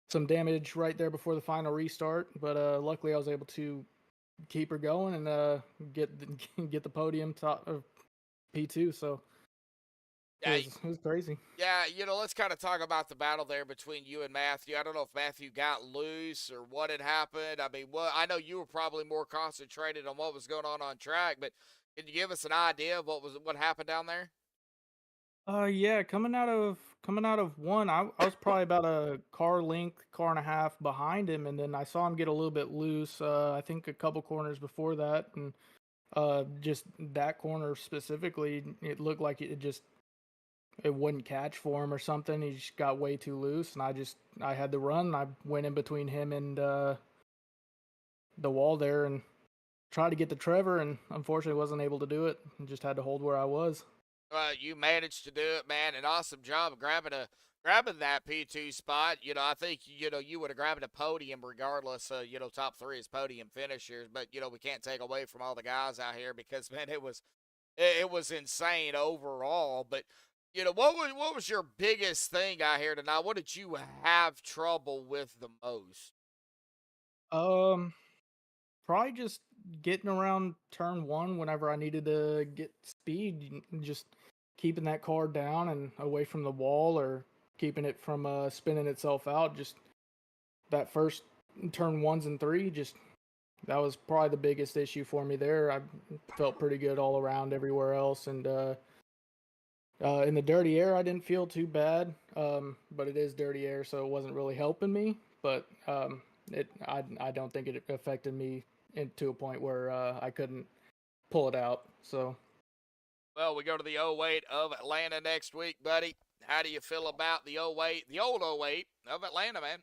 some damage right there before the final restart. But luckily, I was able to keep her going and get the podium top of P2. So it was crazy. Yeah, let's kind of talk about the battle there between you and Matthew. I don't know if Matthew got loose or what had happened. I mean, I know you were probably more concentrated on what was going on track, but can you give us an idea of what happened down there? Yeah, coming out of one, I was probably about a car and a half behind him, and then I saw him get a little bit loose. I think a couple corners before that, and just that corner specifically, it looked like it wouldn't catch for him or something. He just got way too loose, and I had to run. I went in between him and the wall there and tried to get to Trevor, and unfortunately wasn't able to do it. And just had to hold where I was. You managed to do it, man. An awesome job of grabbing that P2 spot. I think you would have grabbed a podium regardless. Top 3 is podium finishers, but we can't take away from all the guys out here because man, it was insane overall. But what was your biggest thing out here tonight? What did you have trouble with the most? Probably just getting around turn 1 whenever I needed to get speed, just keeping that car down and away from the wall, or keeping it from spinning itself out. Just that first turn 1s and 3, that was probably the biggest issue for me there. I felt pretty good all around everywhere else, and in the dirty air I didn't feel too bad, but it is dirty air, so it wasn't really helping me. But I don't think it affected me to a point where I couldn't pull it out. So, well, we go to the 08 of Atlanta next week, buddy. How do you feel about the 08, the old 08 of Atlanta, man?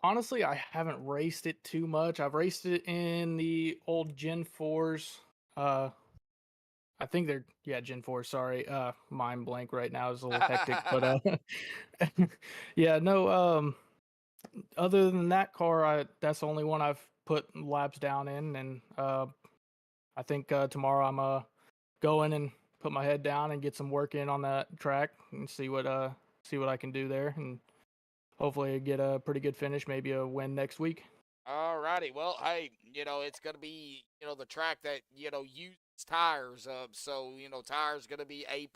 Honestly, I haven't raced it too much. I've raced it in the old Gen 4s. I think they're Gen 4. Sorry, mind blank right now is a little hectic, but yeah, no. Other than that car, that's the only one I've put laps down in, and I think tomorrow I'm go in and put my head down and get some work in on that track and see what I can do there, and hopefully get a pretty good finish, maybe a win next week. All righty. Well, hey, it's going to be, the track that, uses tires. So, tires going to be a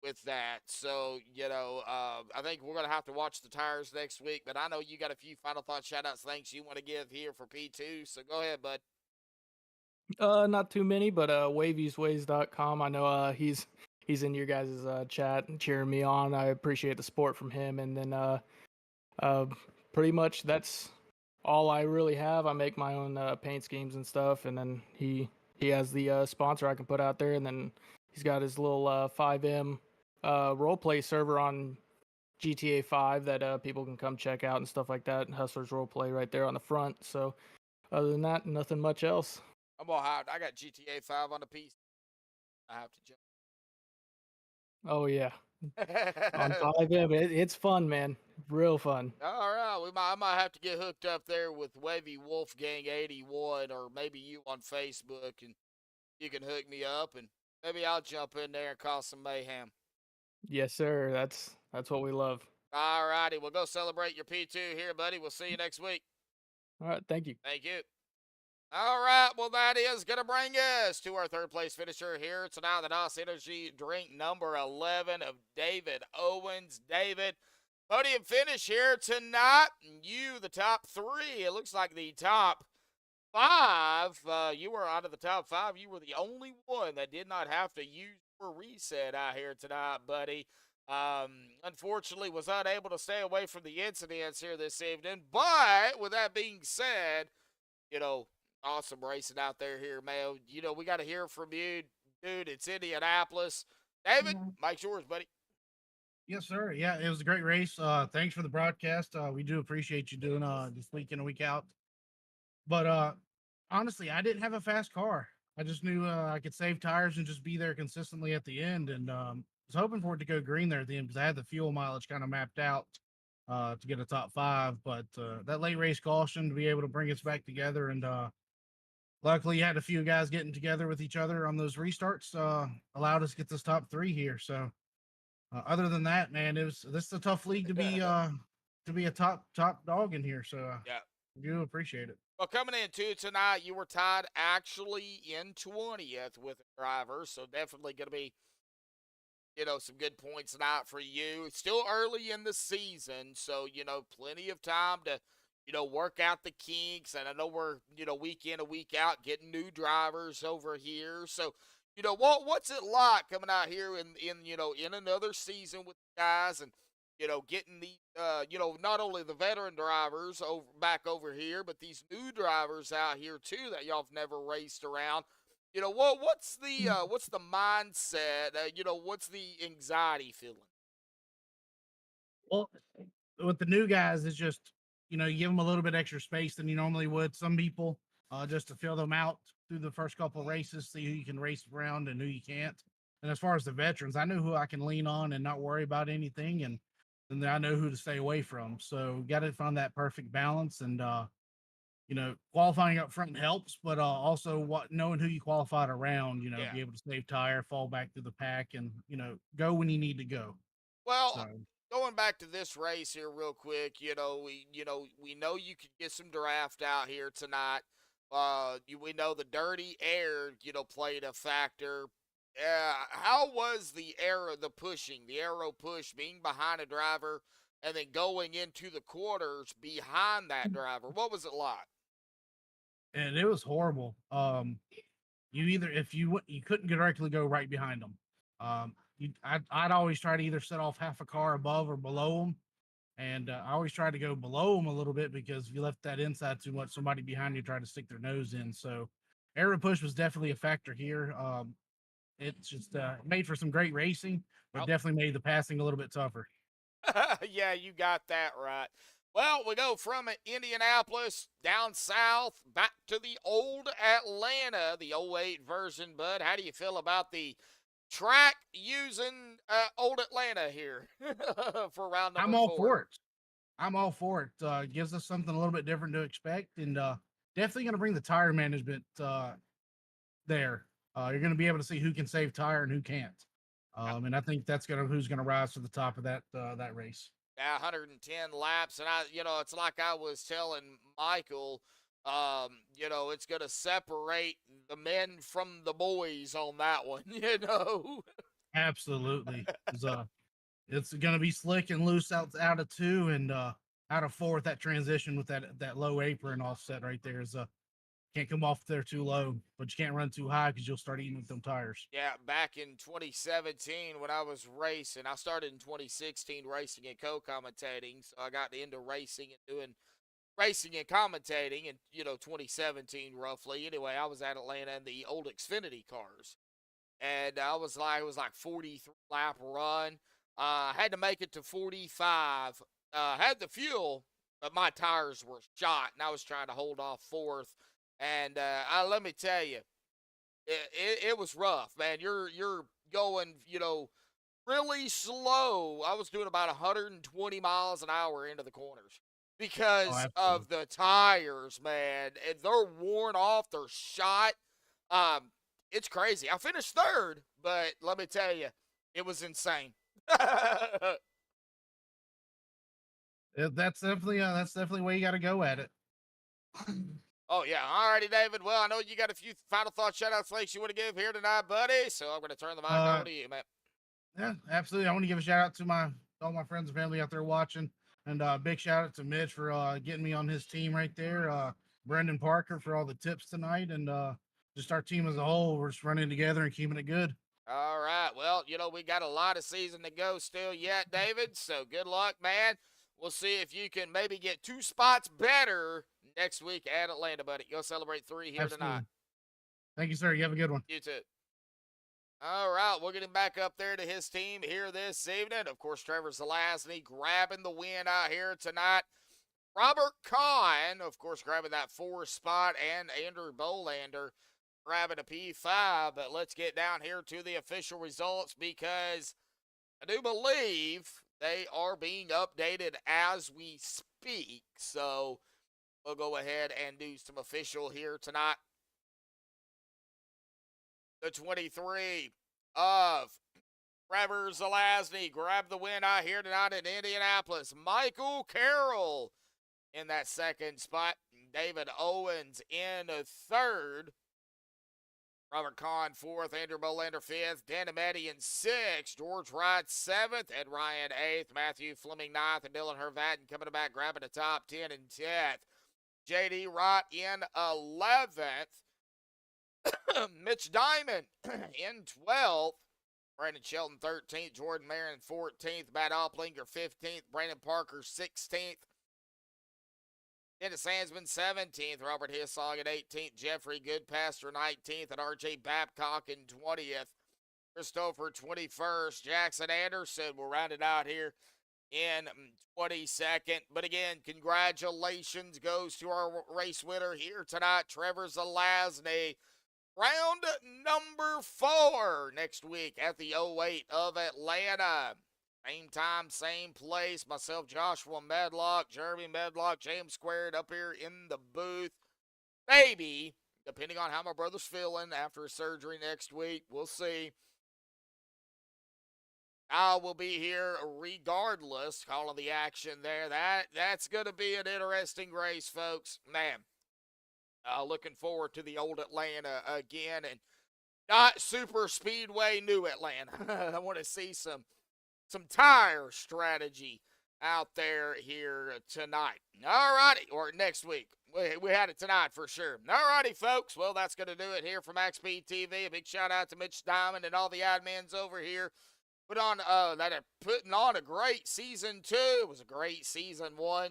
with that. So, I think we're going to have to watch the tires next week, but I know you got a few final thoughts, shout outs, things you want to give here for P2. So go ahead, bud. Not too many, but waviesways.com. I know he's in your guys' chat and cheering me on. I appreciate the support from him, and then pretty much that's all I really have. I make my own paint schemes and stuff, and then he has the sponsor I can put out there, and then he's got his little 5M roleplay server on GTA 5 that people can come check out and stuff like that. Hustlers Roleplay right there on the front. So other than that, nothing much else. I got GTA 5 on the PC. I have to jump. Oh yeah. On 5M, it's fun, man. Real fun. All right, I might have to get hooked up there with Wavy Wolfgang 81, or maybe you on Facebook, and you can hook me up, and maybe I'll jump in there and cause some mayhem. Yes, sir. That's what we love. All righty, we'll go celebrate your P2 here, buddy. We'll see you next week. All right, thank you. Thank you. All right, well, that is going to bring us to our third place finisher here tonight, the NOS Energy drink number 11 of David Owens. David, podium finish here tonight. You, the top three. It looks like the top five. You were out of the top five. You were the only one that did not have to use your reset out here tonight, buddy. Unfortunately, was unable to stay away from the incidents here this evening. But with that being said, you know, awesome racing out there here, man. You know, we got to hear from you, dude. It's Indianapolis. David, Mike's yours, buddy. Yes, sir. Yeah, it was a great race. Thanks for the broadcast. We do appreciate you doing this week in and week out. But honestly, I didn't have a fast car. I just knew I could save tires and just be there consistently at the end. And was hoping for it to go green there at the end because I had the fuel mileage kind of mapped out to get a top five. But that late race caution to be able to bring us back together, and luckily you had a few guys getting together with each other on those restarts allowed us to get this top three here. So other than that, man, this is a tough league to be a top dog in here. So Yeah. I do appreciate it. Well, coming into tonight, you were tied actually in 20th with a driver, so definitely going to be, you know, some good points tonight for you. It's still early in the season, so, you know, plenty of time to, you know, work out the kinks. And I know we're, you know, week in and week out getting new drivers over here. So, you know, what's it like coming out here in you know, in another season with guys and, you know, getting the, you know, not only the veteran drivers back over here, but these new drivers out here too that y'all have never raced around. You know, what's the mindset? You know, what's the anxiety feeling? Well, with the new guys, it's just, you know, you give them a little bit extra space than you normally would. Some people, just to fill them out through the first couple races, see who you can race around and who you can't. And as far as the veterans, I know who I can lean on and not worry about anything, and I know who to stay away from. So got to find that perfect balance, and you know, qualifying up front helps, but also knowing who you qualified around, you know, Yeah. be able to save tire, fall back through the pack, and you know, go when you need to go. Well, So going back to this race here real quick, you know, we know you could get some draft out here tonight. We know the dirty air, you know, played a factor. How was the arrow push, being behind a driver and then going into the quarters behind that driver? What was it like? and it was horrible. You either if you couldn't directly go right behind them. I'd always try to either set off half a car above or below them, and I always try to go below them a little bit because if you left that inside too much, somebody behind you tried to stick their nose in. So, aero push was definitely a factor here. It's just made for some great racing, but Oh. definitely made the passing a little bit tougher. Yeah, you got that right. Well, we go from Indianapolis down south back to the old Atlanta, the '08 version, bud. How do you feel about the track using old Atlanta here for round number I'm all 4? for it. I'm all for it. Gives us something a little bit different to expect, and definitely going to bring the tire management there. You're going to be able to see who can save tire and who can't. And I think that's who's going to rise to the top of that race. Yeah, 110 laps, and you know, it's like I was telling Michael, you know, it's gonna separate the men from the boys on that one, you know. Absolutely. It's going to be slick and loose out of two, and out of four with that transition with that low apron offset right there is can't come off there too low, but you can't run too high because you'll start eating with them tires. Yeah, back in 2017 when I was racing, I started in 2016 racing and co-commentating, so I got into racing and doing racing and commentating in, you know, 2017 roughly. Anyway, I was at Atlanta in the old Xfinity cars, and it was like 43 lap run. I had to make it to 45. Had the fuel, but my tires were shot, and I was trying to hold off fourth. And let me tell you, it was rough, man. You're going, you know, really slow. I was doing about 120 miles an hour into the corners because of the tires, man. And they're worn off. They're shot. It's crazy. I finished third, but let me tell you, it was insane. That's definitely the way you got to go at it. Oh, yeah. All righty, David. Well, I know you got a few final thoughts, shout-outs, links you want to give here tonight, buddy. So I'm going to turn the mic over to you, man. Yeah, absolutely. I want to give a shout out to all my friends and family out there watching, and big shout out to Mitch for getting me on his team right there. Brendan Parker for all the tips tonight, and just our team as a whole. We're just running together and keeping it good. All right. Well, we got a lot of season to go still yet, David. So good luck, man. We'll see if you can maybe get 2 spots better next week at Atlanta, buddy. You'll celebrate 3 here Absolutely. tonight. Thank you, sir. You have a good one. You too. All right, we'll get him back up there to his team here this evening. Of course, Trevor Zelazny grabbing the win out here tonight. Robert Kahn, of course, grabbing that 4 spot, and Andrew Bolander grabbing a P5. But let's get down here to the official results, because I do believe they are being updated as we speak. So we'll go ahead and do some official here tonight. The 23 of Trevor Zelazny grabbed the win out here tonight in Indianapolis. Michael Carroll in that 2nd spot. David Owens in 3rd. Robert Kahn 4th. Andrew Bolander 5th. Dan Ameti in 6th. George Wright 7th. Ed Ryan 8th. Matthew Fleming 9th. And Dylan Hervatin coming back grabbing the top 10 and 10th. J.D. Wright in 11th. Mitch Diamond in 12th. Brandon Shelton 13th. Jordan Marin 14th. Matt Opplinger 15th. Brandon Parker 16th. Dennis Sandsman 17th. Robert Hissog at 18th. Jeffrey Goodpaster 19th. And R.J. Babcock in 20th. Christopher 21st. Jackson Anderson will round it out here in 22nd. But again, congratulations goes to our race winner here tonight, Trevor Zelazny. Round number 4 next week at the 08 of Atlanta. Same time, same place. Myself, Joshua Medlock, Jeremy Medlock, JM² up here in the booth. Maybe, depending on how my brother's feeling after his surgery next week, we'll see. I will be here regardless, calling the action there. That's going to be an interesting race, folks. Man. Looking forward to the old Atlanta again, and not Super Speedway New Atlanta. I want to see some tire strategy out there here tonight. All righty, or next week. We had it tonight for sure. All righty, folks. Well, that's going to do it here from MaxspeedTV. A big shout out to Mitch Diamond and all the admins over here. That are putting on a great season 2. It was a great season 1.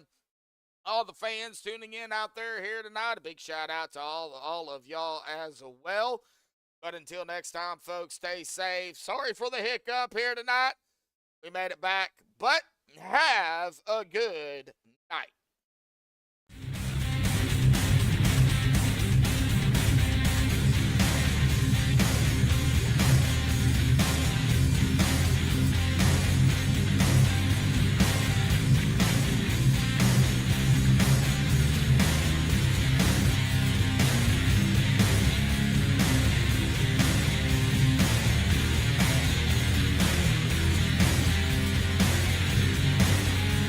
All the fans tuning in out there here tonight, a big shout out to all of y'all as well. But until next time, folks, stay safe. Sorry for the hiccup here tonight. We made it back, but have a good night.